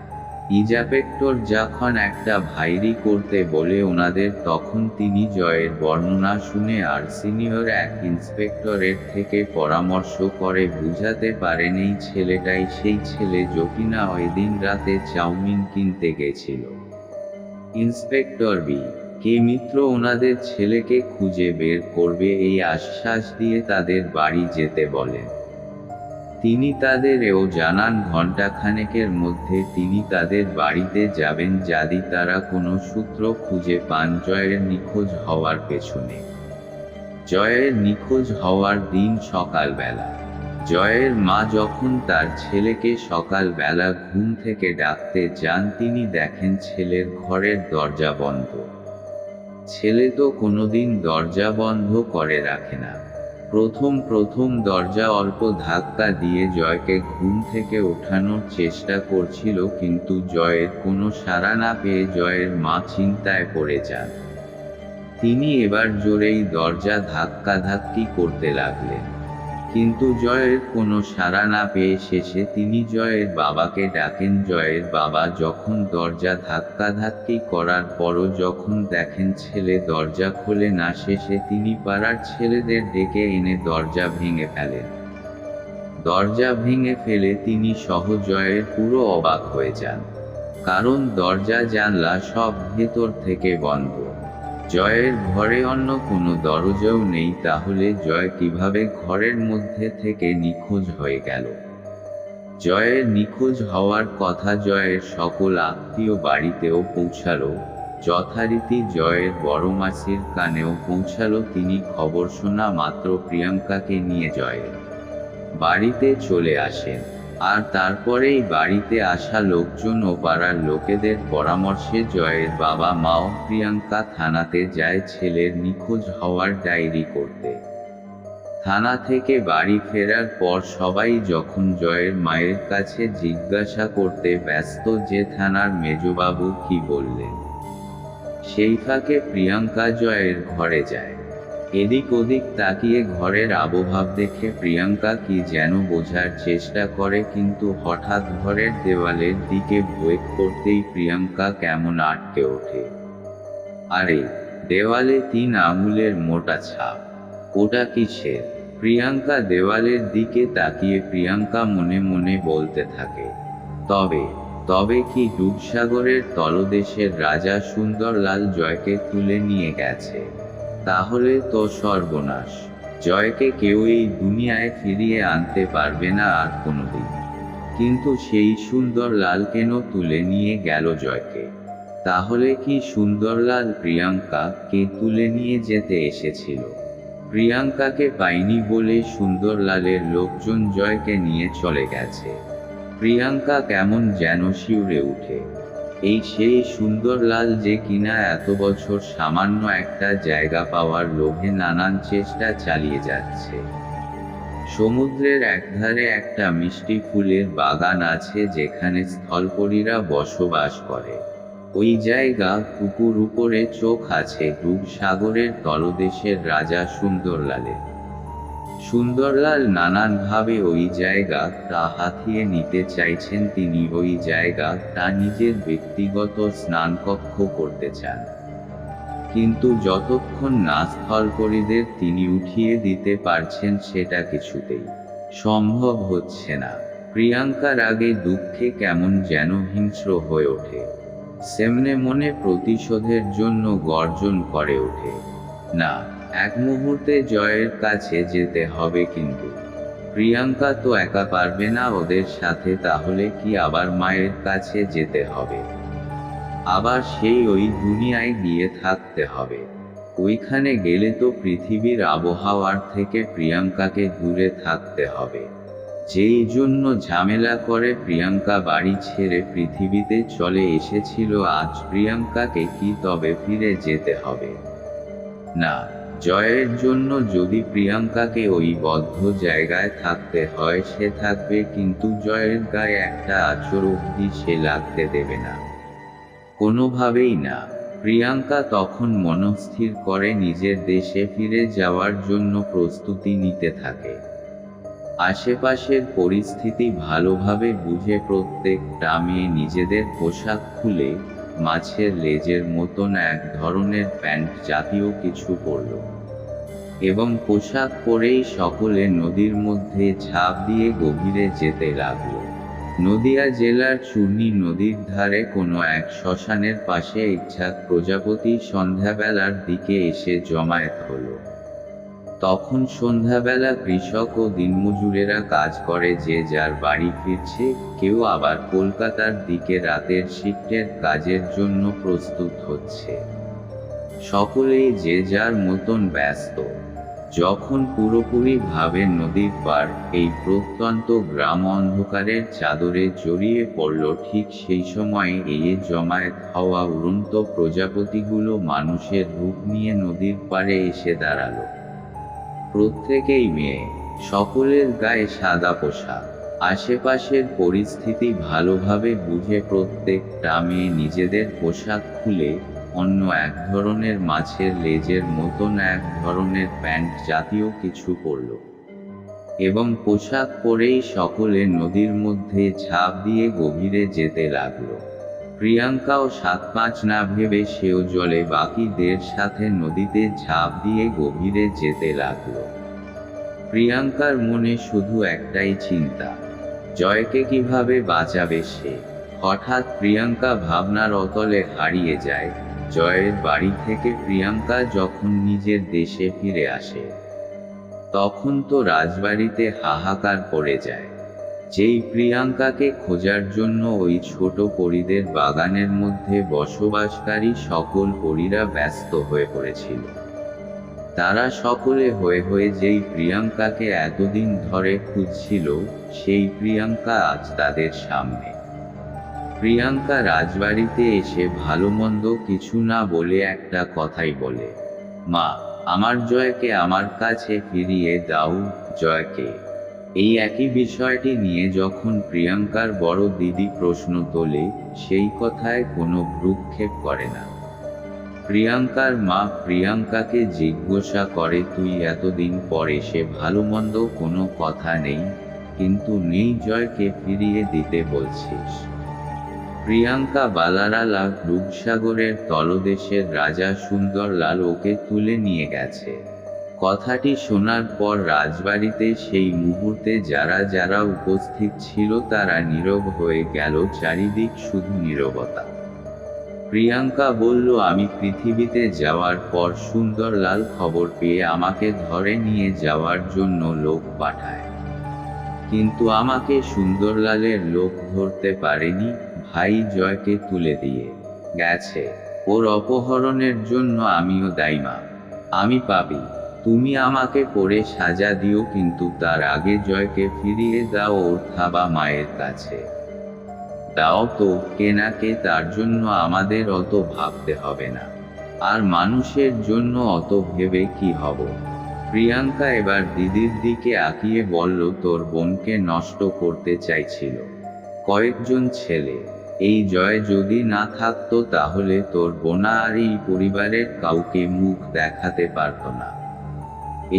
ইন্সপেক্টর যখন একটা ভাইরি করতে বলে ওনাদের তখন তিনি জয়ের বর্ণনা শুনে আর সিনিয়র এক ইন্সপেক্টরের থেকে পরামর্শ করে বুঝাতে পারেন এই ছেলেটাই সেই ছেলে যকিনা ওই দিন রাতে চাউমিন কিনতে গেছিল। ইন্সপেক্টর কে মিত্র ওনাদের ছেলেকে খুঁজে বের করবে এই আশ্বাস দিয়ে তাদের বাড়ি যেতে বলেন। তিনি তাদের এও জানান ঘণ্টাখানেকের মধ্যে তিনি তাদের বাড়িতে যাবেন যদি তারা কোনো সূত্র খুঁজে পান জয়ের নিখোঁজ হওয়ার পেছনে। জয়ের নিখোঁজ হওয়ার দিন সকালবেলা জয়ের মা যখন তার ছেলেকে সকালবেলা ঘুম থেকে ডাকতে যান তিনি দেখেন ছেলের ঘরের দরজা বন্ধ। ছেলে তো কোনোদিন দরজা বন্ধ করে রাখে না। প্রথম দরজা অল্প ধাক্কা দিয়ে জয়কে ঘুম থেকে ওঠানোর চেষ্টা করছিল, কিন্তু জয়ের কোনো সাড়া না পেয়ে জয়ের মা চিন্তায় পড়ে যান। তিনি এবার জোরেই দরজা ধাক্কাধাক্কি করতে লাগলেন, কিন্তু জয়ের কোনো সাড়া না পেয়ে শেষে তিনি জয়ের বাবাকে ডাকেন। জয়ের বাবা যখন দরজা ধাক্কাধাক্কি করার পরও যখন দেখেন ছেলে দরজা খোলে না, শেষে তিনি পাড়ার ছেলেদের ডেকে এনে দরজা ভেঙে ফেলেন। দরজা ভেঙে ফেলে তিনি সহ জয়ের পুরো অবাক হয়ে যান, কারণ দরজা জানলা সব ভেতর থেকে বন্ধ। জয়ের ঘরে অন্য কোনো দরজাও নেই, তাহলে জয় কিভাবে ঘরের মধ্যে থেকে নিখোঁজ হয়ে গেল? জয়ের নিখোঁজ হওয়ার কথা জয়ের সকল আত্মীয় বাড়িতেও পৌঁছালো, যথারীতি জয়ের বড় মাসির কানেও পৌঁছালো। তিনি খবর শোনা মাত্র প্রিয়াঙ্কাকে নিয়ে জয়ের বাড়িতে চলে আসেন। আর তারপরেই বাড়িতে আসা লোকজন ও পাড়ার লোকেদের পরামর্শে জয়ের বাবা মাও প্রিয়াঙ্কা থানাতে যায় ছেলের নিখোঁজ হওয়ার ডায়েরি করতে। থানা থেকে বাড়ি ফেরার পর সবাই যখন জয়ের মায়ের কাছে জিজ্ঞাসা করতে ব্যস্ত যে থানার মেজবাবু কি বললেন, সেই ফাঁকে প্রিয়াঙ্কা জয়ের ঘরে যায়। এদিক ওদিক তাকিয়ে ঘরের আবহাওয়া দেখে প্রিয়াঙ্কা কি যেন বোঝার চেষ্টা করে, কিন্তু হঠাৎ ঘরের দেওয়ালের দিকে ভয় করতেই প্রিয়াঙ্কা কেমন আটকে ওঠে। আরে, দেওয়ালে 3 আঙুলের মোটা ছাপ, ওটা কিসের? প্রিয়াঙ্কা দেওয়ালের দিকে তাকিয়ে প্রিয়াঙ্কা মনে মনে বলতে থাকে, তবে কি ডুবসাগরের তলদেশের রাজা সুন্দরলাল জয়কে তুলে নিয়ে গেছে? তাহলে তো সর্বনাশ, জয়কে কেউ এই দুনিয়ায় ফিরিয়ে আনতে পারবে না আর কোনোদিন। কিন্তু সেই সুন্দরলাল কেন তুলে নিয়ে গেল জয়কে? তাহলে কি সুন্দরলাল প্রিয়াঙ্কাকে তুলে নিয়ে যেতে এসেছিল? প্রিয়াঙ্কাকে পায়নি বলে সুন্দরলালের লোকজন জয়কে নিয়ে চলে গেছে। প্রিয়াঙ্কা কেমন যেন শিউরে উঠে। এই সেই সুন্দরলাল যে কিনা এত বছর সামান্য একটা জায়গা পাওয়ার লোভে নানান চেষ্টা চালিয়ে যাচ্ছে। সমুদ্রের একধারে একটা মিষ্টি ফুলের বাগান আছে যেখানে স্থলপরীরা বসবাস করে। ওই জায়গা পুকুর উপরে চোখ আছে ডুবসাগরের তলদেশের রাজা সুন্দরলালের। সুন্দরলাল নানানভাবে ওই জায়গাটা হাতিয়ে নিতে চাইছেন। তিনি ওই জায়গাটা নিজের ব্যক্তিগত স্নানকক্ষ করতে চান, কিন্তু যতক্ষণ না স্থলপরীদের তিনি উঠিয়ে দিতে পারছেন সেটা কিছুতেই সম্ভব হচ্ছে না। প্রিয়াঙ্কার আগে দুঃখে কেমন যেন হিংস্র হয়ে ওঠে। সেমনে মনে প্রতিশোধের জন্য গর্জন করে ওঠে, না, এক মুহূর্তে জয়ের কাছে যেতে হবে। কিন্তু প্রিয়াঙ্কা তো একা পারবে না ওদের সাথে, তাহলে কি আবার মায়ের কাছে যেতে হবে? আবার সেই ওই দুনিয়ায় গিয়ে থাকতে হবে। ওইখানে গেলে তো পৃথিবীর আবহাওয়ার থেকে প্রিয়াঙ্কাকে দূরে থাকতে হবে। যেই জন্য ঝামেলা করে প্রিয়াঙ্কা বাড়ি ছেড়ে পৃথিবীতে চলে এসেছিল, আজ প্রিয়াঙ্কাকে কি তবে ফিরে যেতে হবে? না, জয়ের জন্য যদি প্রিয়াঙ্কাকে ওই বদ্ধ জায়গায় থাকতে হয় সে থাকবে, কিন্তু জয়ের গায়ে একটা আঁচড় অবধি সে লাগতে দেবে না, কোনোভাবেই না। প্রিয়াঙ্কা তখন মনস্থির করে নিজের দেশে ফিরে যাওয়ার জন্য প্রস্তুতি নিতে থাকে। আশেপাশের পরিস্থিতি ভালোভাবে বুঝে প্রত্যেকটা মেয়ে নিজেদের পোশাক খুলে মাছের লেজের মতন এক ধরনের প্যান্ট জাতীয় কিছু পরল, এবং পোশাক পরেই সকলে নদীর মধ্যে ঝাঁপ দিয়ে গভীরে যেতে লাগল। নদিয়া জেলার চূর্ণী নদীর ধারে কোনো এক শ্মশানের পাশে ইচ্ছাক প্রজাপতি সন্ধ্যাবেলার দিকে এসে জমায়েত হলো। তখন সন্ধ্যাবেলা কৃষক ও দিনমজুরেরা কাজ করে যে যার বাড়ি ফিরছে, কেউ আবার কলকাতার দিকে রাতের শিফটের কাজের জন্য প্রস্তুত হচ্ছে। সকলেই যে যার মতন ব্যস্ত। যখন পুরোপুরি ভাবে নদীর পার এই প্রত্যন্ত গ্রাম অন্ধকারের চাদরে জড়িয়ে পড়ল, ঠিক সেই সময়ে এই জমায়েত হওয়া উড়ন্ত প্রজাপতিগুলো মানুষের রূপ নিয়ে নদীর পাড়ে এসে দাঁড়ালো। প্রত্যেকেই মেয়ে, সকলের গায়ে সাদা পোশাক। আশেপাশের পরিস্থিতি ভালোভাবে বুঝে প্রত্যেকটা মেয়ে নিজেদের পোশাক খুলে অন্য এক ধরনের মাছের লেজের মতন এক ধরনের প্যান্ট জাতীয় কিছু পরল, এবং পোশাক পরেই সকলে নদীর মধ্যে ঝাঁপ দিয়ে গভীরে যেতে লাগলো। প্রিয়াঙ্কাও 7-5 না ভেবে সেও জলে বাকিদের সাথে নদীতে ঝাঁপ দিয়ে গভীরে যেতে লাগলো। প্রিয়াঙ্কার মনে শুধু একটাই চিন্তা, জয়কে কিভাবে বাঁচাবে সে। হঠাৎ প্রিয়াঙ্কা ভাবনার অতলে হারিয়ে যায়। জয়ের বাড়ি থেকে প্রিয়াঙ্কা যখন নিজের দেশে ফিরে আসে, তখন তো রাজবাড়িতে হাহাকার পড়ে যায়। যেই প্রিয়াঙ্কাকে খোঁজার জন্য ওই ছোট পরীদের বাগানের মধ্যে বসবাসকারী সকল পরীরা ব্যস্ত হয়ে পড়েছিল। তারা সকলে হয়ে হয়ে যেই প্রিয়াঙ্কাকে এতদিন ধরে খুঁজছিল, সেই প্রিয়াঙ্কা আজ তাদের সামনে। প্রিয়াঙ্কা রাজবাড়িতে এসে ভালো মন্দ কিছু না বলে একটা কথাই বলে, মা, আমার জয়কে আমার কাছে ফিরিয়ে দাও। জয়কে? এই একই বিষয়টি নিয়ে যখন প্রিয়াঙ্কার বড় দিদি প্রশ্ন তোলে, সেই কথায় কোনো ভ্রুক্ষেপ করে না। প্রিয়াঙ্কার মা প্রিয়াঙ্কাকে জিজ্ঞাসা করে, তুই এতদিন পর এসে ভালো মন্দ কোনো কথা নেই, কিন্তু নেই জয়কে ফিরিয়ে দিতে বলছিস? প্রিয়াঙ্কা বালারালা রূপসাগরের তলদেশের রাজা সুন্দরলাল ওকে তুলে নিয়ে গেছে। কথাটি শোনার পর রাজবাড়িতে সেই মুহূর্তে যারা যারা উপস্থিত ছিল তারা নীরব হয়ে গেল, চারিদিক শুধু নীরবতা। প্রিয়াঙ্কা বলল, আমি পৃথিবীতে যাওয়ার পর সুন্দরলাল খবর পেয়ে আমাকে ধরে নিয়ে যাওয়ার জন্য লোক পাঠায়, কিন্তু আমাকে সুন্দরলালের লোক ধরতে পারেনি, ভাই জয়কে তুলে দিয়ে গেছে। ওর অপহরণের জন্য আমিও দায়ী মা, আমি পাপী। তুমি আমাকে পড়ে সাজা দিও, কিন্তু তার আগে জয়কে ফিরিয়ে দাও ওর থাবা মায়ের কাছে। দাও তো, কেনাকে তার জন্য আমাদের অত ভাবতে হবে না, আর মানুষের জন্য অত ভেবে কি হব। প্রিয়াঙ্কা এবার দিদির দিকে আঁকিয়ে বলল, তোর বোনকে নষ্ট করতে চাইছিল কয়েকজন ছেলে। এই জয় যদি না থাকতো তাহলে তোর বোনা আর এই পরিবারের কাউকে মুখ দেখাতে পারত না।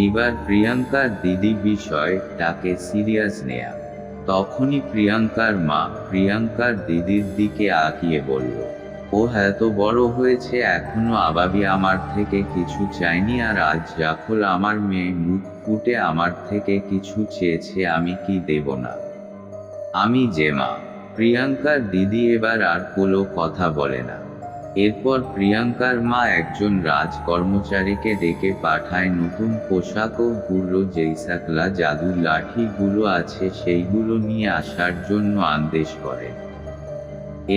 এইবার প্রিয়াঙ্কার দিদি বিষয়টাকে সিরিয়াস নেয়া। তখনই প্রিয়াঙ্কার মা প্রিয়াঙ্কার দিদির দিকে আঁকিয়ে বলল, ও এত বড় হয়েছে এখনো আবাবি আমার থেকে কিছু চায়নি, আর আজ যখন আমার মেয়ে মুখ ফুটে আমার থেকে কিছু চেয়েছে, আমি কি দেব না? আমি যে মা। প্রিয়াঙ্কার দিদি এবার আর কোনো কথা বলে না। এরপর প্রিয়াঙ্কার মা একজন রাজকর্মচারীকে ডেকে পাঠায়, নতুন পোশাক ও গুলো যেই সাকলা জাদুর লাঠিগুলো আছে সেইগুলো নিয়ে আসার জন্য আদেশ করে।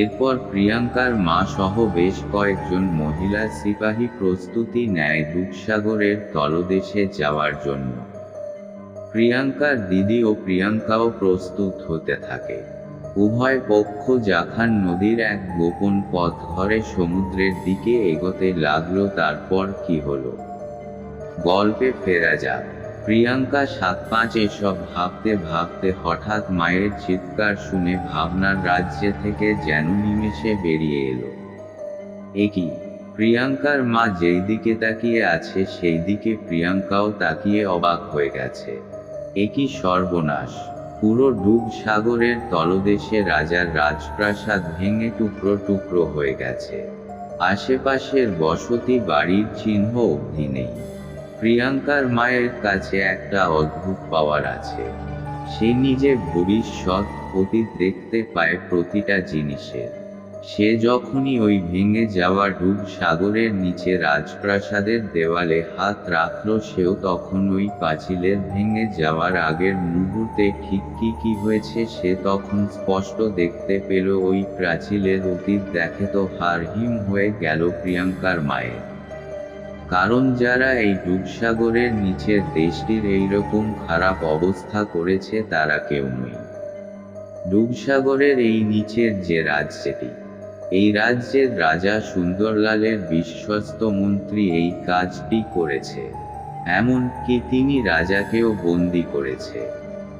এরপর প্রিয়াঙ্কার মা সহ বেশ কয়েকজন মহিলা সিপাহী প্রস্তুতি নেয় রূপসাগরের তলদেশে যাওয়ার জন্য। প্রিয়াঙ্কার দিদি ও প্রিয়াঙ্কাও প্রস্তুত হতে থাকে। উভয় পক্ষ জাখান নদীর এক গোপন পথ ধরে সমুদ্রের দিকে এগোতে লাগলো। তারপর কি হলো গল্পে ফেরা যাক। প্রিয়াঙ্কা 7-5 এসব ভাবতে ভাবতে হঠাৎ মায়ের চিৎকার শুনে ভাবনার রাজ্য থেকে যেন নিমেষে বেরিয়ে এলো। একই প্রিয়াঙ্কার মা যেই দিকে তাকিয়ে আছে সেই দিকে প্রিয়াঙ্কাও তাকিয়ে অবাক হয়ে গেছে। একই সর্বনাশ! পুরো ডুবসাগরের তলদেশে রাজার রাজপ্রাসাদ ভেঙে টুকরো টুকরো হয়ে গেছে। আশেপাশের বসতি বাড়ির চিহ্ন অবধি নেই। প্রিয়াঙ্কার মায়ের কাছে একটা অদ্ভুত পাওয়ার আছে। সে নিজে ভবিষ্যৎ অতীত দেখতে পায় প্রতিটা জিনিসের। সে যখনই ওই ভেঙে যাওয়া ডুবসাগরের নিচে রাজপ্রাসাদের দেওয়ালে হাত রাখল, সেও তখন ওই পাঁচিলের ভেঙে যাওয়ার আগের মুহূর্তে ঠিক কি হয়েছে সে তখন স্পষ্ট দেখতে পেল। ওই প্রাচীলের অতীত দেখে তো হাড় হিম হয়ে গেল প্রিয়াঙ্কার মায়ের। কারণ যারা এই ডুবসাগরের নিচের দেশটির এইরকম খারাপ অবস্থা করেছে তারা কেউ নয়। ডুবসাগরের এই নিচের যে রাজ্যটি, এই রাজ্যের রাজা সুন্দরলালের বিশ্বস্ত মন্ত্রী এই কাজটি করেছে। এমনকি তিনি রাজাকেও বন্দী করেছে।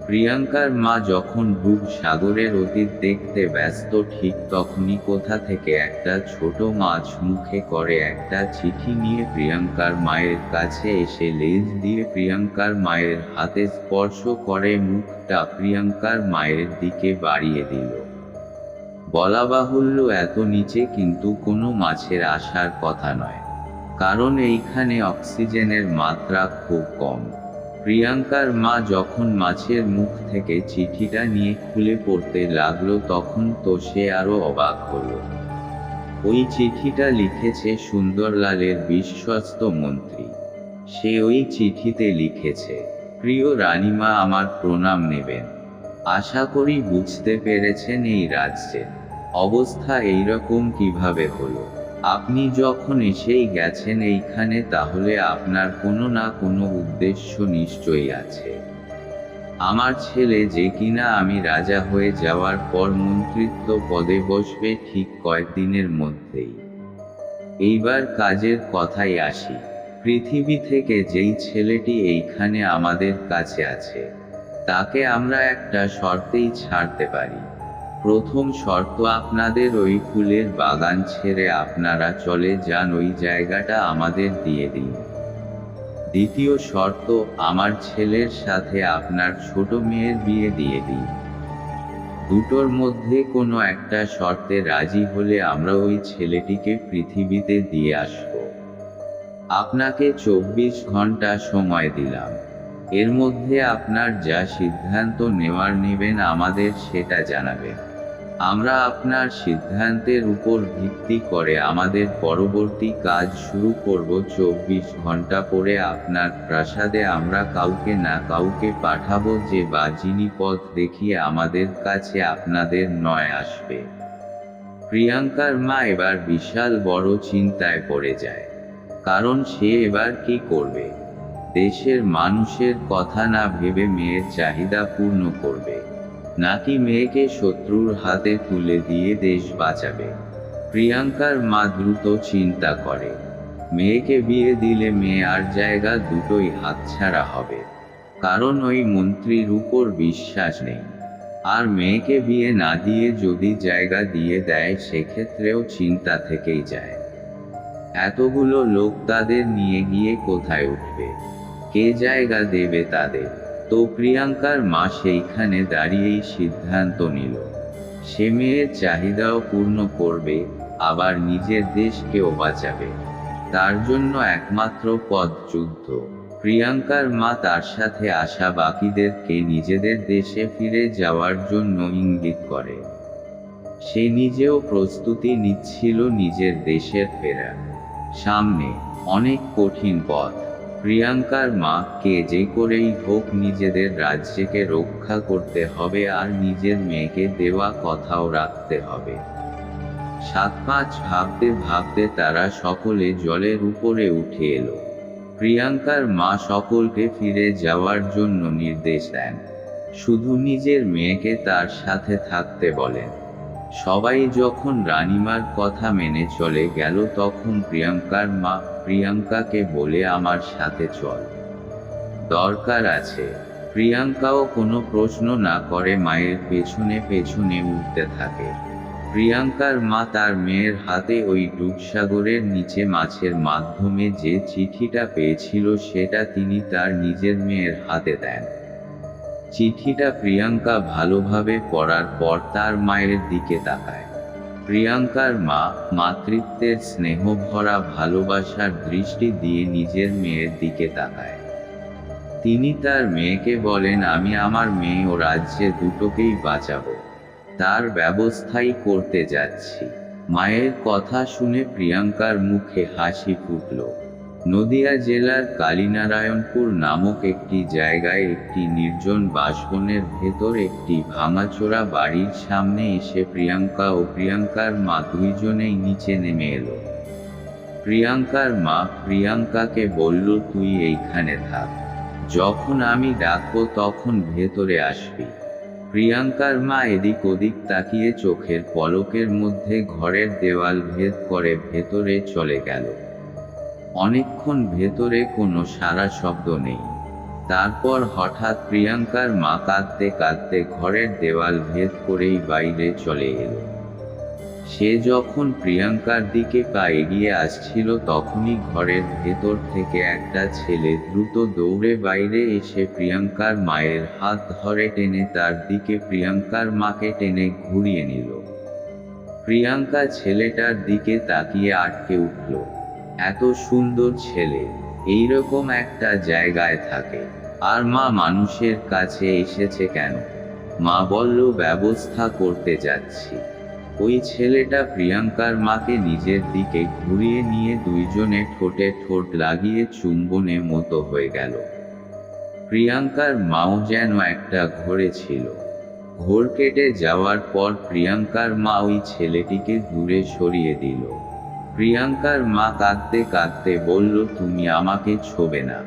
প্রিয়াঙ্কার মা যখন ডুবসাগরের অতীত দেখতে ব্যস্ত, ঠিক তখনই কোথা থেকে একটা ছোট মাছ মুখে করে একটা চিঠি নিয়ে প্রিয়াঙ্কার মায়ের কাছে এসে লেজ দিয়ে প্রিয়াঙ্কার মায়ের হাতে স্পর্শ করে মুখটা প্রিয়াঙ্কার মায়ের দিকে বাড়িয়ে দিল। বলা বাহুল্য এত নিচে কিন্তু কোনো মাছের আসার কথা নয়, কারণ এইখানে অক্সিজেনের মাত্রা খুব কম। প্রিয়াঙ্কার মা যখন মাছের মুখ থেকে চিঠিটা নিয়ে খুলে পড়তে লাগলো তখন তো সে আরো অবাক হলো। ওই চিঠিটা লিখেছে সুন্দরলালের বিশ্বস্ত মন্ত্রী। সে ওই চিঠিতে লিখেছে, প্রিয় রানীমা, আমার প্রণাম নেবেন। আশা করি বুঝতে পেরেছেন এই রাজ্যের অবস্থা এইরকম কিভাবে হলো। আপনি যখন এসেই গেছেন এইখানে, তাহলে আপনার কোনো না কোনো উদ্দেশ্য নিশ্চয়ই আছে। আমার ছেলে যে কিনা আমি রাজা হয়ে যাওয়ার পর মন্ত্রিত্ব পদে বসবে ঠিক কয়েকদিনের মধ্যেই। এইবার কাজের কথায় আসি। পৃথিবী থেকে যেই ছেলেটি এইখানে আমাদের কাছে আছে, তাকে আমরা একটা শর্তেই ছাড়তে পারি। প্রথম শর্ত, আপনাদের ওই ফুলের বাগান ছেড়ে আপনারা চলে যান, ওই জায়গাটা আমাদের দিয়ে দিন। দ্বিতীয় শর্ত, আমার ছেলের সাথে আপনার ছোট মেয়ের বিয়ে দিয়ে দিন। দুটোর মধ্যে কোনো একটা শর্তে রাজি হলে আমরা ওই ছেলেটিকে পৃথিবীতে দিয়ে আসব। আপনাকে 24 ঘন্টা সময় দিলাম। এর মধ্যে আপনার যা সিদ্ধান্ত নেবেন আমাদের সেটা জানাবেন। আমরা আপনার সিদ্ধান্তের উপর ভিত্তি করে আমাদের পরবর্তী কাজ শুরু করব। 24 ঘন্টা পরে আপনার প্রাসাদে আমরা কাউকে না কাউকে পাঠাবো, যে বা যিনি পথ দেখিয়ে আমাদের কাছে আপনাদের নয় আসবে। প্রিয়াঙ্কার মা এবার বিশাল বড় চিন্তায় পড়ে যায়, কারণ সে এবার কি করবে। দেশের মানুষের কথা না ভেবে মেয়ের চাহিদা পূর্ণ করবে, নাকি মেয়েকে শত্রুর হাতে তুলে দিয়ে দেশ বাঁচাবে। প্রিয়াঙ্কার মা দ্রুত চিন্তা করে, মেয়েকে বিয়ে দিলে মেয়ে আর জায়গা দুটোই হাতছাড়া হবে, কারণ ওই মন্ত্রীর উপর বিশ্বাস নেই। আর মেয়েকে বিয়ে না দিয়ে যদি জায়গা দিয়ে দেয়, সেক্ষেত্রেও চিন্তা থেকেই যায়। এতগুলো লোক তাদের নিয়ে গিয়ে কোথায় উঠবে, কে জায়গা দেবে তাদের। তো প্রিয়াঙ্কার মা সেইখানে দাঁড়িয়েই সিদ্ধান্ত নিল, সে মেয়ের চাহিদাও পূর্ণ করবে, আবার নিজের দেশকেও বাঁচাবে। তার জন্য একমাত্র পথ যুদ্ধ। প্রিয়াঙ্কার মা তার সাথে আসা বাকিদেরকে নিজেদের দেশে ফিরে যাওয়ার জন্য ইঙ্গিত করে। সে নিজেও প্রস্তুতি নিচ্ছিল নিজের দেশের ফেরার। সামনে অনেক কঠিন পথ। প্রিয়াঙ্কার মা কে যে করেই হোক নিজেদের রাজ্যকে রক্ষা করতে হবে, আর নিজের মেয়েকে দেওয়া কথাও রাখতে হবে। 7-5 ভাবতে ভাবতে তারা সকলে জলের উপরে উঠে এলো। প্রিয়াঙ্কার মা সকলকে ফিরে যাওয়ার জন্য নির্দেশ দেন, শুধু নিজের মেয়েকে তার সাথে থাকতে বলেন। সবাই যখন রানীমার কথা মেনে চলে গেল, তখন প্রিয়াঙ্কার মা প্রিয়াঙ্কাকে বলে, আমার সাথে চল, দরকার আছে। প্রিয়াঙ্কাও কোনো প্রশ্ন না করে মায়ের পেছনে পেছনে উঠতে থাকে। প্রিয়াঙ্কার মা তার মেয়ের হাতে ওই ডুবসাগরের নিচে মাছের মাধ্যমে যে চিঠিটা পেয়েছিল, সেটা তিনি তার নিজের মেয়ের হাতে দেন। চিঠিটা প্রিয়াঙ্কা ভালোভাবে পড়ার পর তার মায়ের দিকে তাকায়। প্রিয়াঙ্কার মা মাতৃত্বের স্নেহ ভরা ভালোবাসার দৃষ্টি দিয়ে নিজের মেয়ের দিকে তাকায়। তিনি তার মেয়েকে বলেন, আমি আমার মেয়ে ও রাজ্যে দুটোকেই বাঁচাবো, তার ব্যবস্থাই করতে যাচ্ছি। মায়ের কথা শুনে প্রিয়াঙ্কার মুখে হাসি ফুটল। নদিয়া জেলার কালীনারায়ণপুর নামক একটি জায়গায় একটি নির্জন বাসবনের ভেতর একটি ভাঙাচোরা বাড়ির সামনে এসে প্রিয়াঙ্কা ও প্রিয়াঙ্কার মা দুইজনেই নিচে নেমে এলো। প্রিয়াঙ্কার মা প্রিয়াঙ্কাকে বলল, তুই এইখানে থাক, যখন আমি ডাকবো তখন ভেতরে আসবি। প্রিয়াঙ্কার মা এদিক ওদিক তাকিয়ে চোখের পলকের মধ্যে ঘরের দেওয়াল ভেদ করে ভেতরে চলে গেল। অনেকক্ষণ ভেতরে কোনো সাড়া শব্দ নেই। তারপর হঠাৎ প্রিয়াঙ্কার মা কাঁদতে কাঁদতে ঘরের দেওয়াল ভেদ করেই বাইরে চলে এলো। সে যখন প্রিয়াঙ্কার দিকে পা এগিয়ে আসছিল, তখনই ঘরের ভেতর থেকে একটা ছেলে দ্রুত দৌড়ে বাইরে এসে প্রিয়াঙ্কার মায়ের হাত ধরে টেনে তার দিকে প্রিয়াঙ্কার মাকে টেনে ঘুরিয়ে নিল। প্রিয়াঙ্কা ছেলেটার দিকে তাকিয়ে আটকে উঠল। এত সুন্দর ছেলে এইরকম একটা জায়গায় থাকে, আর মা মানুষের কাছে এসেছে কেন? মা বলল, ব্যবস্থা করতে যাচ্ছি। ওই ছেলেটা প্রিয়াঙ্কার মাকে নিজের দিকে ঘুরিয়ে নিয়ে দুইজনে ঠোঁটে ঠোঁট লাগিয়ে চুম্বনে মতো হয়ে গেল। প্রিয়াঙ্কার মাও যেন একটা ঘোরে ছিল। ঘোর কেটে যাওয়ার পর প্রিয়াঙ্কার মা ওই ছেলেটিকে দূরে সরিয়ে দিল। প্রিয়াঙ্কার মা কাঁদতে কাঁদতে বলল, তুমি আমাকে ছোবে না।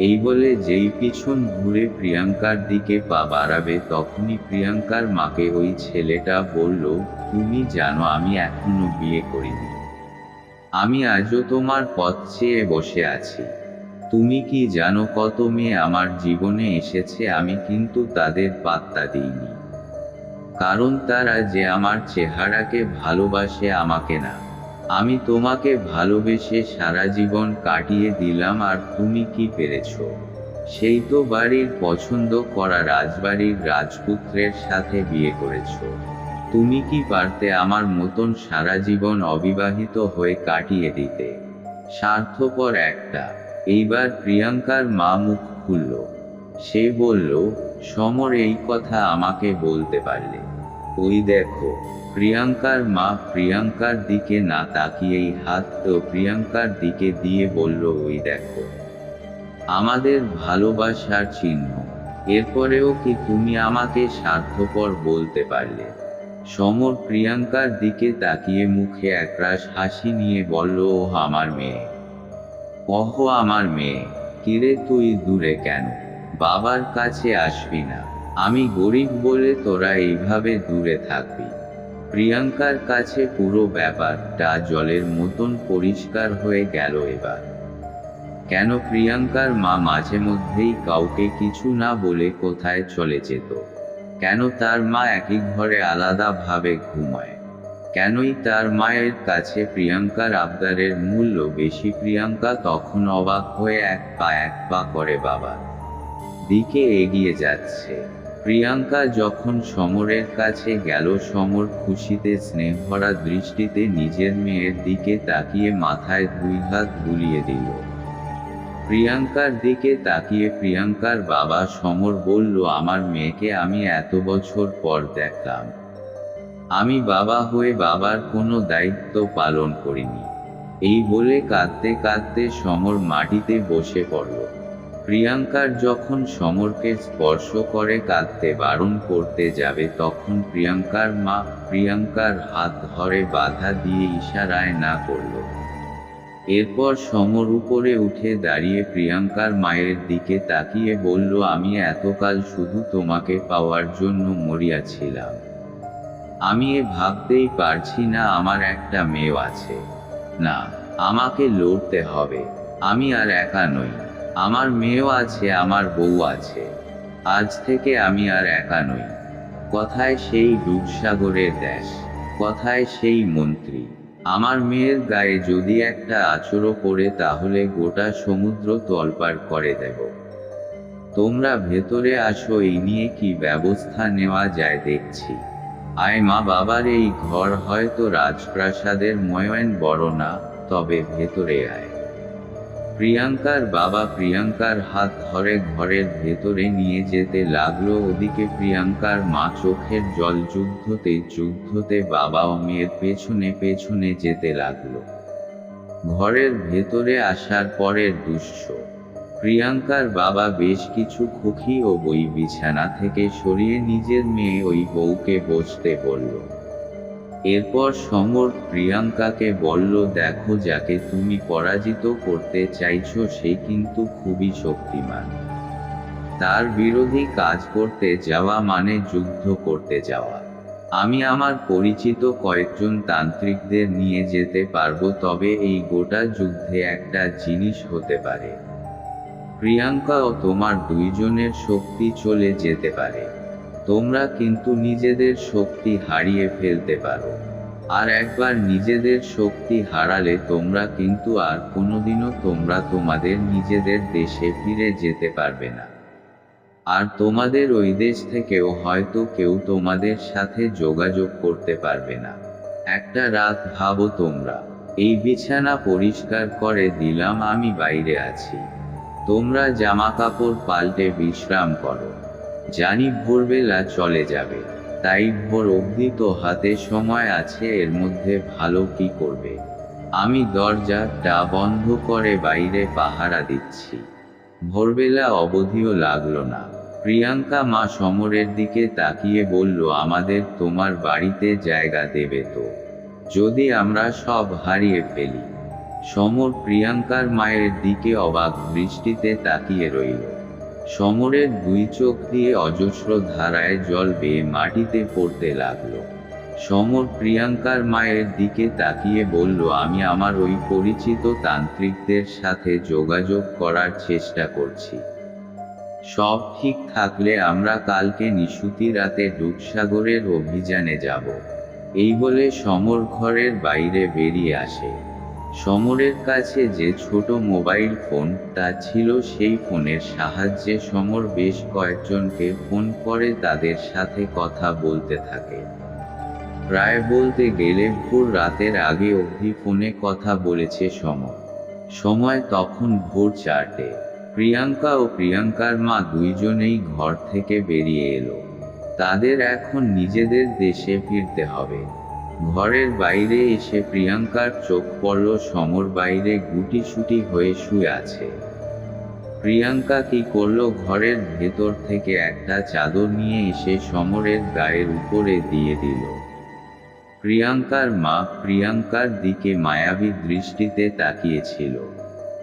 এই বলে যেই পিছন ঘুরে প্রিয়াঙ্কার দিকে পা বাড়াবে তখনই প্রিয়াঙ্কার মাকে ওই ছেলেটা বলল, তুমি জানো আমি এখনো বিয়ে করিনি। আমি আজও তোমার পথ চেয়ে বসে আছি। তুমি কি জানো কত মেয়ে আমার জীবনে এসেছে, আমি কিন্তু তাদের পাত্তা দিইনি, কারণ তারা যে আমার চেহারাকে ভালোবাসে, আমাকে না। আমি তোমাকে ভালোবেসে সারা জীবন কাটিয়ে দিলাম, আর তুমি কি পেরেছো? সেই তো বাড়ির পছন্দ করা রাজবাড়ির রাজপুত্রের সাথে বিয়ে করেছো। তুমি কি পারতে আমার মতন সারা জীবন অবিবাহিত হয়ে কাটিয়ে দিতে? স্বার্থপর একটা। এইবার প্রিয়াঙ্কার মা মুখ খুলল। সে বলল, সমর এই কথা আমাকে বলতে পারলে? ওই দেখো। প্রিয়াঙ্কার মা প্রিয়াঙ্কার দিকে না তাকিয়েই হাত তো প্রিয়াঙ্কার দিকে দিয়ে বলল, ওই দেখো, আমাদের ভালোবাসার চিহ্ন। এরপরেও কি তুমি আমাকে স্বার্থপর বলতে পারলে? সমর প্রিয়াঙ্কার দিকে তাকিয়ে মুখে একরাশ হাসি নিয়ে বলল, ওহ আমার মেয়ে, ওহ আমার মেয়ে। কিরে তুই দূরে কেন? বাবার কাছে আসবি না? আমি গরিব বলে তোরা এইভাবে দূরে থাকবি? প্রিয়াঙ্কার কাছে পুরো ব্যাপারটা জলের মতন পরিষ্কার হয়ে গেল এবার। কেন প্রিয়াঙ্কার মা মাঝে মধ্যেই কাউকে কিছু না বলে কোথায় চলে যেত? কেন তার মা একই ঘরে আলাদাভাবে ঘুমায়? কেনই তার মায়ের কাছে প্রিয়াঙ্কার আবদারের মূল্য বেশি? প্রিয়াঙ্কা তখন অবাক হয়ে এক পা করে বাবার দিকে এগিয়ে যাচ্ছে। প্রিয়াঙ্কা যখন সমরের কাছে গেল, সমর খুশিতে স্নেহভরা দৃষ্টিতে নিজের মেয়ের দিকে তাকিয়ে মাথায় 2 হাত বুলিয়ে দিল। প্রিয়াঙ্কার দিকে তাকিয়ে প্রিয়াঙ্কার বাবা সমর বলল, আমার মেয়েকে আমি এত বছর পর দেখলাম। আমি বাবা হয়ে বাবার কোনো দায়িত্ব পালন করিনি। এই বলে কাঁদতে কাঁদতে সমর মাটিতে বসে পড়ল। প্রিয়াঙ্কার যখন সমরকে স্পর্শ করে কাঁদতে বারণ করতে যাবে তখন প্রিয়াঙ্কার মা প্রিয়াঙ্কার হাত ধরে বাধা দিয়ে ইশারায় না করল। এরপর সমর উপরে উঠে দাঁড়িয়ে প্রিয়াঙ্কার মায়ের দিকে তাকিয়ে বলল, আমি এতকাল শুধু তোমাকে পাওয়ার জন্য মরিয়াছিলাম। আমি ভাবতেই পারছি না আমার একটা মেয়ে আছে। না, আমাকে লড়তে হবে। আমি আর একা নই, আমার মেয়েও আছে, আমার বউ আছে। আজ থেকে আমি আর একা নই। কথায় সেই দুধসাগরের দেশ, কথায় সেই মন্ত্রী। আমার মেয়ের গায়ে যদি একটা আঁচড়ও পড়ে তাহলে গোটা সমুদ্র তলপার করে দেব। তোমরা ভেতরে আসো, এই নিয়ে কি ব্যবস্থা নেওয়া যায় দেখছি। আয় মা। বাবার এই ঘর হয়তো রাজপ্রাসাদের ময়ন বড় না, তবে ভেতরে আয়। প্রিয়াঙ্কার বাবা প্রিয়াঙ্কার হাত ধরে ঘরের ভেতরে নিয়ে যেতে লাগলো। ওদিকে প্রিয়াঙ্কার মা চোখের জল যুদ্ধতে বাবা ও মেয়ের পেছনে পেছনে যেতে লাগলো। ঘরের ভেতরে আসার পরের দৃশ্য, প্রিয়াঙ্কার বাবা বেশ কিছু খুকি ও বই বিছানা থেকে সরিয়ে নিজের মেয়ে ওই বউকে বসতে বলল। এরপর সমর প্রিয়াঙ্কাকে বলল, দেখো, যাকে তুমি পরাজিত করতে চাইছো সে কিন্তু খুবই শক্তিমান। তার বিরোধী কাজ করতে যাওয়া মানে যুদ্ধ করতে যাওয়া। আমি আমার পরিচিত কয়েকজন তান্ত্রিকদের নিয়ে যেতে পারবো, তবে এই গোটা যুদ্ধে একটা জিনিস হতে পারে, প্রিয়াঙ্কা ও তোমার দুইজনের শক্তি চলে যেতে পারে। তোমরা কিন্তু নিজেদের শক্তি হারিয়ে ফেলতে পারো। আর একবার নিজেদের শক্তি হারালে তোমরা কিন্তু আর কোনোদিনও তোমরা তোমাদের নিজেদের দেশে ফিরে যেতে পারবে না। আর তোমাদের ওই দেশ থেকেও হয়তো কেউ তোমাদের সাথে যোগাযোগ করতে পারবে না। একটা রাত ভাবো তোমরা। এই বিছানা পরিষ্কার করে দিলাম, আমি বাইরে আছি। তোমরা জামা কাপড় পাল্টে বিশ্রাম করো। জানি ভোরবেলা চলে যাবে, তাই ভোর অবধি তো হাতে সময় আছে, এর মধ্যে ভালো কি করবে? আমি দরজাটা বন্ধ করে বাইরে পাহারা দিচ্ছি। ভোরবেলা অবধিও লাগলো না। প্রিয়াঙ্কা মা সমরের দিকে তাকিয়ে বলল, আমাদের তোমার বাড়িতে জায়গা দেবে তো? যদি আমরা সব হারিয়ে ফেলি? সমর প্রিয়াঙ্কার মায়ের দিকে অবাক দৃষ্টিতে তাকিয়ে রইল। সমরের দুই চোখ দিয়ে অজস্র ধারায় জল বেয়ে মাটিতে পড়তে লাগলো। সমর প্রিয়াঙ্কার মায়ের দিকে তাকিয়ে বলল, আমি আমার ওই পরিচিত তান্ত্রিকদের সাথে যোগাযোগ করার চেষ্টা করছি। সব ঠিক থাকলে আমরা কালকে নিশুতি রাতে ডুবসাগরের অভিযানে যাব। এই বলে সমর ঘরের বাইরে বেরিয়ে আসে। সমরের কাছে যে ছোট মোবাইল ফোনটা ছিল, সেই ফোনের সাহায্যে সমর বেশ কয়েকজনকে ফোন করে তাদের সাথে কথা বলতে থাকে। প্রায় বলতে গেলে ভোর রাতের আগে অবধি ফোনে কথা বলেছে সমর। সময় তখন ভোর 4টে। প্রিয়াঙ্কা ও প্রিয়াঙ্কার মা দুইজনেই ঘর থেকে বেরিয়ে এলো। তাদের এখন নিজেদের দেশে ফিরতে হবে। ঘরের বাইরে এসে প্রিয়াঙ্কার চোখ পড়ল সমর বাইরে গুটিসুটি হয়ে শুয়ে আছে। প্রিয়াঙ্কা কি করলো, ঘরের ভেতর থেকে একটা চাদর নিয়ে এসে সমরের গায়ের উপরে দিয়ে দিল। প্রিয়াঙ্কার মা প্রিয়াঙ্কার দিকে মায়াবী দৃষ্টিতে তাকিয়েছিল।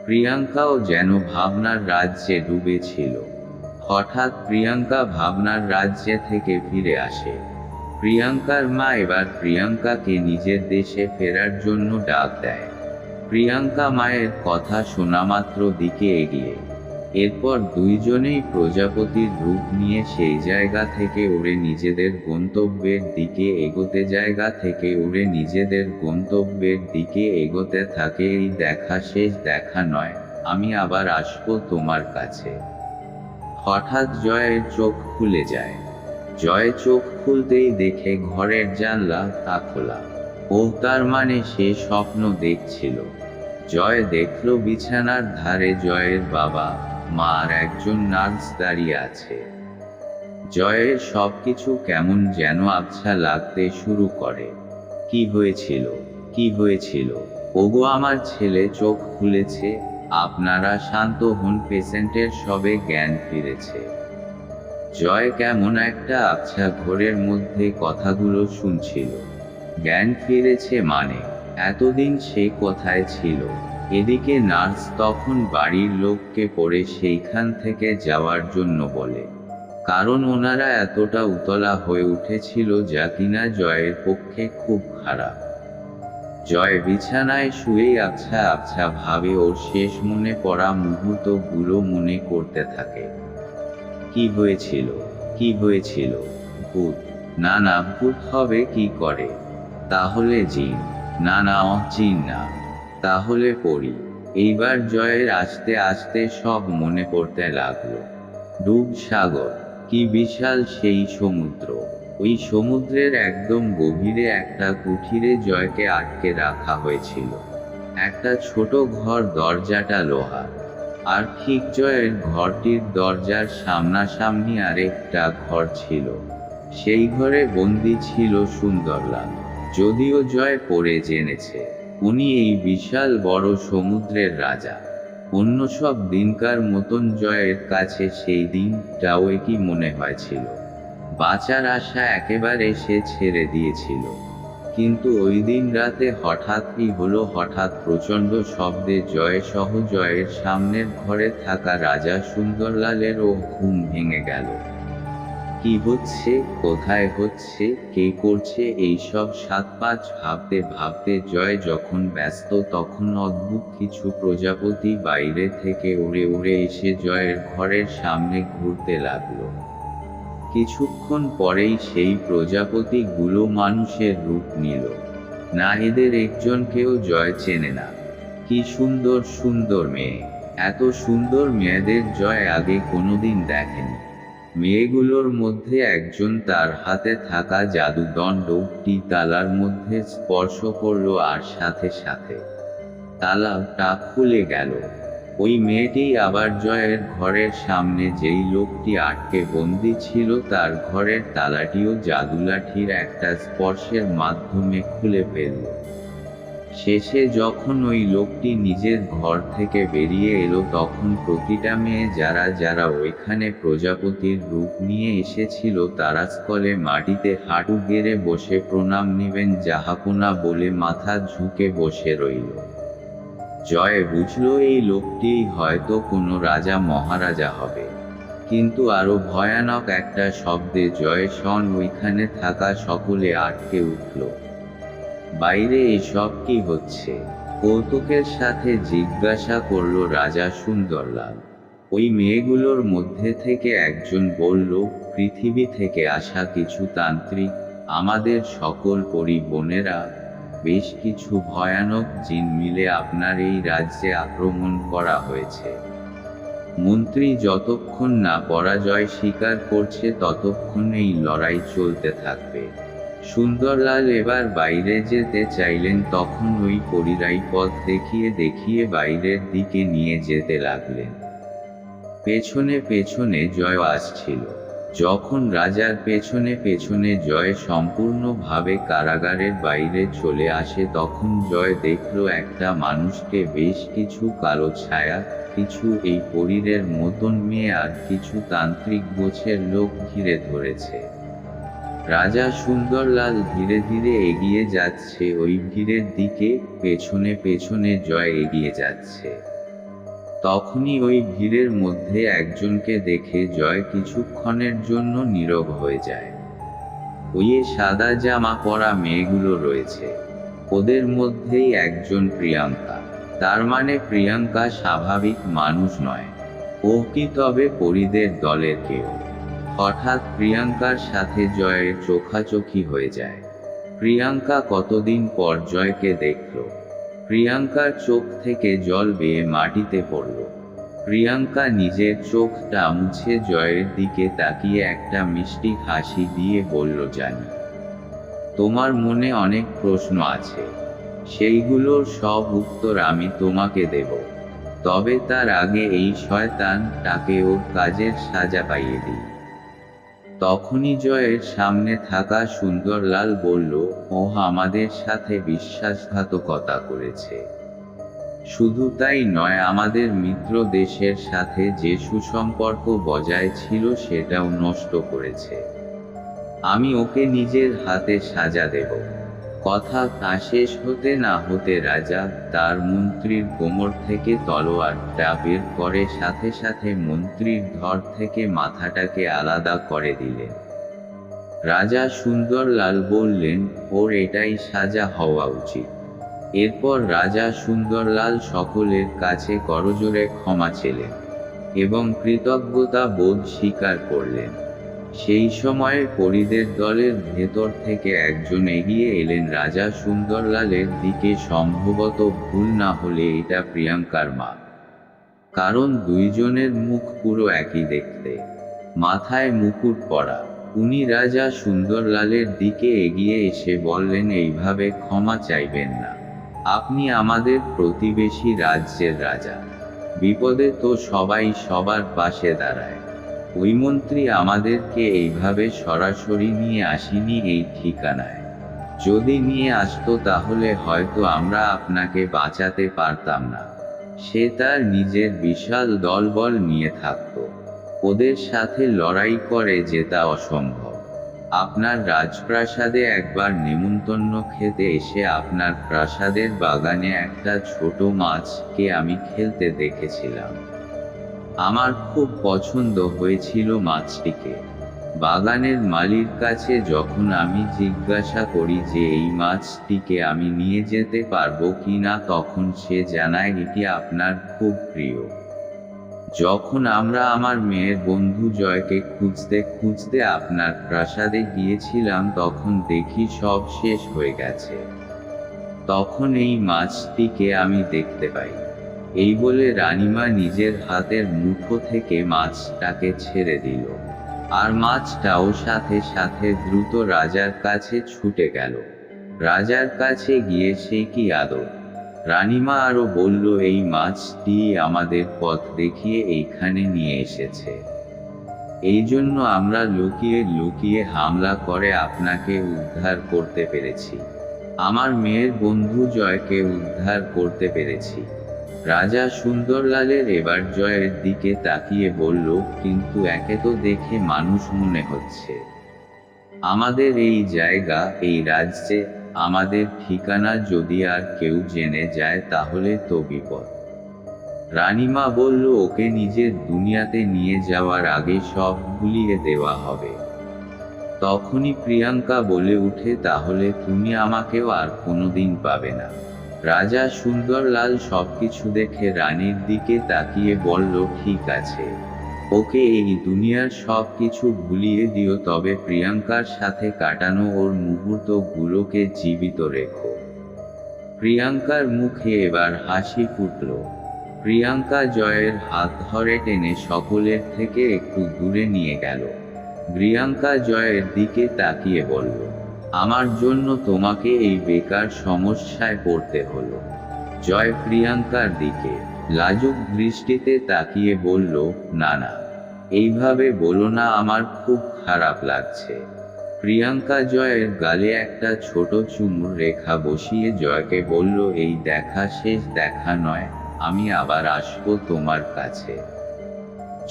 প্রিয়াঙ্কাও যেন ভাবনার রাজ্যে ডুবেছিল। হঠাৎ প্রিয়াঙ্কা ভাবনার রাজ্যে থেকে ফিরে আসে। প্রিয়াঙ্কার মা এবার প্রিয়াঙ্কাকে নিজের দেশে ফেরার জন্য ডাক দেয়। প্রিয়াঙ্কা মায়ের কথা শোনা মাত্র দিকে এগিয়ে। এরপর দুইজনেই প্রজাপতির রূপ নিয়ে সেই জায়গা থেকে উড়ে নিজেদের গন্তব্যের দিকে এগোতে থাকে। এই দেখা শেষ দেখা নয়, আমি আবার আসবো তোমার কাছে। হঠাৎ জয়ের চোখ খুলে যায়। জয় চোখ খুলতেই দেখে ঘরের জানলা তা খোলা। ও তার মানে সে স্বপ্ন দেখছিল। জয় দেখল বিছানার ধারে জয়ের বাবা মা আর একজন নার্স দাঁড়িয়ে আছে। জয়ের সবকিছু কেমন যেন আবছা লাগতে শুরু করে। কি হয়েছিল? ওগো, আমার ছেলে চোখ খুলেছে। আপনারা শান্ত হন, পেশেন্টের সবে জ্ঞান ফিরেছে। জয় কেমন একটা আবছা ঘোরের মধ্যে কথাগুলো শুনছিল। জ্ঞান ফিরেছে মানে? এতদিন সে কোথায় ছিল? এদিকে নার্স তখন বাড়ির লোককে পড়ে সেইখান থেকে যাওয়ার জন্য বলে, কারণ ওনারা এতটা উতলা হয়ে উঠেছিল যা কিনা জয়ের পক্ষে খুব খারাপ। জয় বিছানায় শুয়েই আবছা ভাবে ওর শেষ মনে পড়া মুহূর্তগুলো মনে করতে থাকে। কি হয়েছিল? ভূত? না, ভূত হবে কি করে? তাহলে জিন? না, জিন না। তাহলে পড়ি। এইবার জয়ের আস্তে আস্তে সব মনে পড়তে লাগলো। ডুবসাগর, কি বিশাল সেই সমুদ্র! ওই সমুদ্রের একদম গভীরে একটা কুঠিরে জয়কে আটকে রাখা হয়েছিল। একটা ছোট ঘর, দরজাটা লোহার। আর ঠিক জয়ের ঘরটির দরজার সামনাসামনি আরেকটা ঘর ছিল। সেই ঘরে বন্দি ছিল সুন্দরলাল। যদিও জয় পরে জেনেছে উনি এই বিশাল বড় সমুদ্রের রাজা। অন্য সব দিনকার মতন জয়ের কাছে সেই দিনটাও কি মনে হয়েছিল। বাঁচার আশা একেবারে সে ছেড়ে দিয়েছিল। কিন্তু ওই দিন রাতে হঠাৎ প্রচণ্ড শব্দে জয়সহ জয়ের সামনের ঘরে থাকা রাজা সুন্দরলালেরও ঘুম ভেঙে গেল। কি হচ্ছে, কোথায় হচ্ছে, কে করছে, এইসব 7-5 ভাবতে জয় যখন ব্যস্ত, তখন অদ্ভুত কিছু প্রজাপতি বাইরে থেকে উড়ে এসে জয়ের ঘরের সামনে ঘুরতে লাগলো। কিছুক্ষণ পরেই সেই প্রজাপতিগুলো মানুষের রূপ নিল। না, এদের একজনকেও জয় চেনে না। কি সুন্দর মেয়ে! এত সুন্দর মেয়েদের জয় আগে কোনোদিন দেখেনি। মেয়েগুলোর মধ্যে একজন তার হাতে থাকা জাদুদণ্ডটি তালার মধ্যে স্পর্শ করল, আর সাথে সাথে তালাটা খুলে গেল। ওই মেয়েটি আবার জয়ের ঘরের সামনে যেই লোকটি আটকে বন্দি ছিল তার ঘরের তালাটিও জাদুলাঠির একটা স্পর্শের মাধ্যমে খুলে ফেলল। শেষে যখন ওই লোকটি নিজের ঘর থেকে বেরিয়ে এলো তখন প্রতিটা মেয়ে যারা যারা ওইখানে প্রজাপতির রূপ নিয়ে এসেছিল তারা স্কলে মাটিতে হাঁটু গেড়ে বসে প্রণাম নিবেন জাহাপনা বলে মাথা ঝুঁকে বসে রইল। জয় বুঝল এই লোকটিই হয়তো কোনো রাজা মহারাজা হবে, কিন্তু আরো ভয়ানক একটা শব্দে জয় শন ওইখানে থাকা সকলে আটকে উঠল। বাইরে এসব কি হচ্ছে? কৌতুকের সাথে জিজ্ঞাসা করল রাজা সুন্দরলাল। ওই মেয়েগুলোর মধ্যে থেকে একজন বলল, পৃথিবী থেকে আসা কিছু তান্ত্রিক, আমাদের সকল পরী বোনেরা, বেশ কিছু ভয়ানক জিন মিলে আপনার এই রাজ্যে আক্রমণ করা হয়েছে। মন্ত্রী যতক্ষণ না পরাজয় স্বীকার করছে ততক্ষণ এই লড়াই চলতে থাকবে। সুন্দরলাল এবার বাইরে যেতে চাইলেন, তখন ওই পরীরাই পথ দেখিয়ে দেখিয়ে বাইরের দিকে নিয়ে যেতে লাগলেন। পেছনে পেছনে জয় আসছিল। যখন রাজার পেছনে পেছনে জয় সম্পূর্ণভাবে কারাগারের বাইরে চলে আসে তখন জয় দেখল একটা মানুষকে বেশ কিছু কালো ছায়া, কিছু এই পরীরের মতন মেয়ে আর কিছু তান্ত্রিক গোছের লোক ঘিরে ধরেছে। রাজা সুন্দরলাল ধীরে ধীরে এগিয়ে যাচ্ছে ওই ভিড়ের দিকে, পেছনে পেছনে জয় এগিয়ে যাচ্ছে। তখনই ওই ভিড়ের মধ্যে একজনকে দেখে জয় কিছুক্ষণের জন্য নীরব হয়ে যায়। ওই সাদা জামা পরা মেয়েগুলো রয়েছে, ওদের মধ্যেই একজন প্রিয়াঙ্কা। তার মানে প্রিয়াঙ্কা স্বাভাবিক মানুষ নয়, ও কি তবে পরীদের দলের কেউ? হঠাৎ প্রিয়াঙ্কার সাথে জয়ের চোখাচোখি হয়ে যায়। প্রিয়াঙ্কা কতদিন পর জয়কে দেখল। প্রিয়াঙ্কার চোখ থেকে জল বেয়ে মাটিতে পড়ল। প্রিয়াঙ্কা নিজের চোখটা মুছে জয়ের দিকে তাকিয়ে একটা মিষ্টি হাসি দিয়ে বলল, জানি তোমার মনে অনেক প্রশ্ন আছে, সেইগুলোর সব উত্তর আমি তোমাকে দেব, তবে তার আগে এই শয়তানটাকে ওর কাজের সাজা পাইয়ে দিই। তখনই জয়ের সামনে থাকা সুন্দরলাল বলল, ও আমাদের সাথে বিশ্বাসঘাতকতা করেছে। শুধু তাই নয়, আমাদের মিত্র দেশের সাথে যে সুসম্পর্ক বজায় ছিল সেটাও নষ্ট করেছে। আমি ওকে নিজের হাতে সাজা দেব। কথা শেষ হতে না হতে রাজা তার মন্ত্রীর কোমর থেকে তলোয়ারটা বের করে সাথে সাথে মন্ত্রীর ধর থেকে মাথাটাকে আলাদা করে দিলেন। রাজা সুন্দরলাল বললেন, ওর এটাই সাজা হওয়া উচিত। এরপর রাজা সুন্দরলাল সকলের কাছে করজোড়ে ক্ষমা চেলেন এবং কৃতজ্ঞতা বোধ স্বীকার করলেন। সেই সময়ে পরীদের দলের ভেতর থেকে একজন এগিয়ে এলেন রাজা সুন্দরলালের দিকে। সম্ভবত ভুল না হলে এটা প্রিয়াঙ্কার মা, কারণ দুইজনের মুখ পুরো একই দেখতে, মাথায় মুকুট পরা। উনি রাজা সুন্দরলালের দিকে এগিয়ে এসে বললেন, এইভাবে ক্ষমা চাইবেন না, আপনি আমাদের প্রতিবেশী রাজ্যের রাজা, বিপদে তো সবাই সবার পাশে দাঁড়ায়। ওই মন্ত্রী আমাদেরকে এইভাবে সরাসরি নিয়ে আসেনি এই ঠিকানায়, যদি নিয়ে আসতো তাহলে হয়তো আমরা আপনাকে বাঁচাতে পারতাম না। সে তার নিজের বিশাল দলবল নিয়ে থাকত, ওদের সাথে লড়াই করে জেতা অসম্ভব। আপনার রাজপ্রাসাদে একবার নেমন্তন্ন খেতে এসে আপনার প্রাসাদের বাগানে একটা ছোট মাছকে আমি খেলতে দেখেছিলাম। আমার খুব পছন্দ হয়েছিল মাছটিকে। বাগানের মালির কাছে যখন আমি জিজ্ঞাসা করি যে এই মাছটিকে আমি নিয়ে যেতে পারবো কিনা, তখন সে জানায় এটি আপনার খুব প্রিয়। যখন আমরা আমার মেয়ের বন্ধু জয়কে খুঁজতে খুঁজতে আপনার প্রাসাদে গিয়েছিলাম তখন দেখি সব শেষ হয়ে গেছে। তখন এই মাছটিকে আমি দেখতে পাই। এই বলে রানীমা নিজের হাতের মুঠো থেকে মাছটাকে ছেড়ে দিল, আর মাছটাও সাথে সাথে দ্রুত রাজার কাছে ছুটে গেল। রাজার কাছে গিয়ে সে কি আদর! রানীমা আরো বলল, এই মাছটি আমাদের পথ দেখিয়ে এইখানে নিয়ে এসেছে, এই জন্য আমরা লুকিয়ে লুকিয়ে হামলা করে আপনাকে উদ্ধার করতে পেরেছি। আমার মেয়ের বন্ধু জয়কে উদ্ধার করতে পেরেছি। রাজা সুন্দরলালের এবার জয়ের দিকে তাকিয়ে বলল, কিন্তু একে তো দেখে মানুষ মনে হচ্ছে। আমাদের এই জায়গা, এই রাজ্যে আমাদের ঠিকানা যদি আর কেউ জেনে যায় তাহলে তো বিপদ। রানীমা বলল, ওকে নিজের দুনিয়াতে নিয়ে যাওয়ার আগে সব ভুলিয়ে দেওয়া হবে। তখনই প্রিয়াঙ্কা বলে উঠে, তাহলে তুমি আমাকেও আর কোনোদিন পাবে না। রাজা সুন্দরলাল সবকিছু দেখে রানীর দিকে তাকিয়ে বলল, ঠিক আছে, ওকে এই দুনিয়ার সব কিছু ভুলিয়ে দিও, তবে প্রিয়াঙ্কার সাথে কাটানো ওর মুহূর্তগুলোকে জীবিত রেখো। প্রিয়াঙ্কার মুখে এবার হাসি ফুটল। প্রিয়াঙ্কা জয়ের হাত ধরে টেনে সকলের থেকে একটু দূরে নিয়ে গেল। প্রিয়াঙ্কা জয়ের দিকে তাকিয়ে বলল, আমার জন্য তোমাকে এই বেকার সমস্যায় পড়তে হলো। জয় প্রিয়াঙ্কার দিকে লাজুক দৃষ্টিতে তাকিয়ে বলল, না না, এইভাবে বলো না, আমার খুব খারাপ লাগছে। প্রিয়াঙ্কা জয়ের গালে একটা ছোট চুমুর রেখা বসিয়ে জয়কে বলল, এই দেখা শেষ দেখা নয়, আমি আবার আসবো তোমার কাছে।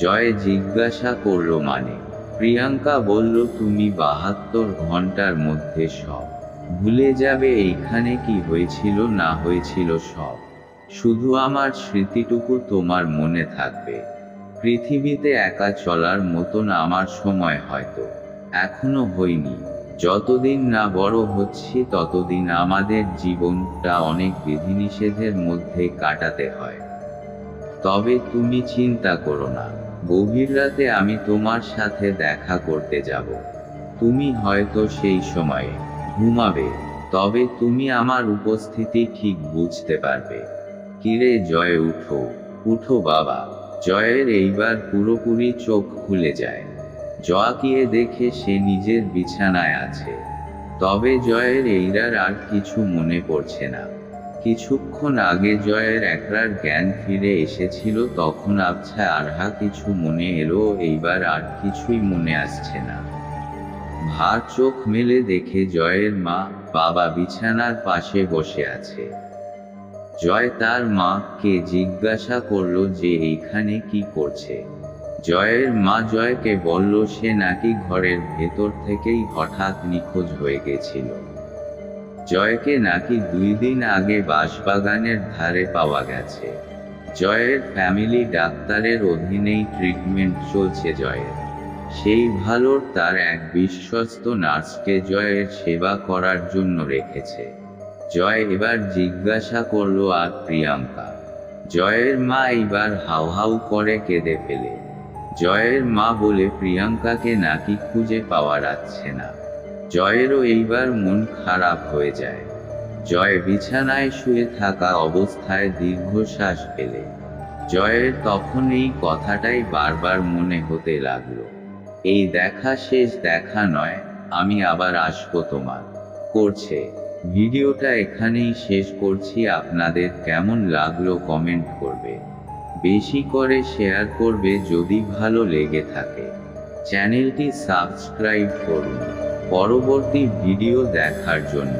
জয় জিজ্ঞাসা করল, মানে? প্রিয়াঙ্কা বলল, তুমি 72 ঘন্টার মধ্যে সব ভুলে যাবে। এইখানে কি হয়েছিল না হয়েছিল সব, শুধু আমার স্মৃতিটুকু তোমার মনে থাকবে। পৃথিবীতে একা চলার মতন আমার সময় হয়তো এখনো হয়নি। যতদিন না বড় হচ্ছি ততদিন আমাদের জীবনটা অনেক বিধিনিষেধের মধ্যে কাটাতে হয়। তবে তুমি চিন্তা করো না, গভীর রাতে আমি তোমার সাথে দেখা করতে যাব। তুমি হয়তো সেই সময়ে ঘুমাবে, তবে তুমি আমার উপস্থিতি ঠিক বুঝতে পারবে। কিরে জয়, উঠো উঠো বাবা। জয়ের এইবার পুরোপুরি চোখ খুলে যায়। জয়াকে দেখে সে নিজের বিছানায় আছে, তবে জয়ের এইবার আর কিছু মনে পড়ছে না। কিছুক্ষণ আগে জয়ের একবার জ্ঞান ফিরে এসেছিল, তখন আবছা আরহা কিছু মনে এলো, এইবার আর কিছুই মনে আসছে না। ভার চোখ মেলে দেখে জয়ের মা বাবা বিছানার পাশে বসে আছে। জয় তার মাকে জিজ্ঞাসা করল যে এইখানে কি করছে। জয়ের মা জয়কে বলল, সে নাকি ঘরের ভেতর থেকেই হঠাৎ নিখোঁজ হয়ে গেছিল। জয়কে নাকি 2 দিন আগে বাঁশবাগানের ধারে পাওয়া গেছে। জয়ের ফ্যামিলি ডাক্তারের অধীনেই ট্রিটমেন্ট চলছে জয়ের। সেই ভালোর তার এক বিশ্বস্ত নার্সকে জয়ের সেবা করার জন্য রেখেছে। জয় এবার জিজ্ঞাসা করল, আর প্রিয়াঙ্কা? জয়ের মা এইবার হাউ হাউ করে কেঁদে ফেলে। জয়ের মা বলে, প্রিয়াঙ্কাকে নাকি খুঁজে পাওয়া যাচ্ছে না। জয়েরও এইবার মন খারাপ হয়ে যায়। জয় বিছানায় শুয়ে থাকা অবস্থায় দীর্ঘশ্বাস ফেলে। জয়ের তখন এই কথাটাই বারবার মনে হতে লাগলো, এই দেখা শেষ দেখা নয়, আমি আবার আসবো তোমার করছে। ভিডিওটা এখানেই শেষ করছি। আপনাদের কেমন লাগলো কমেন্ট করবে, বেশি করে শেয়ার করবে যদি ভালো লেগে থাকে। চ্যানেলটি সাবস্ক্রাইব করুন পরবর্তী ভিডিও দেখার জন্য।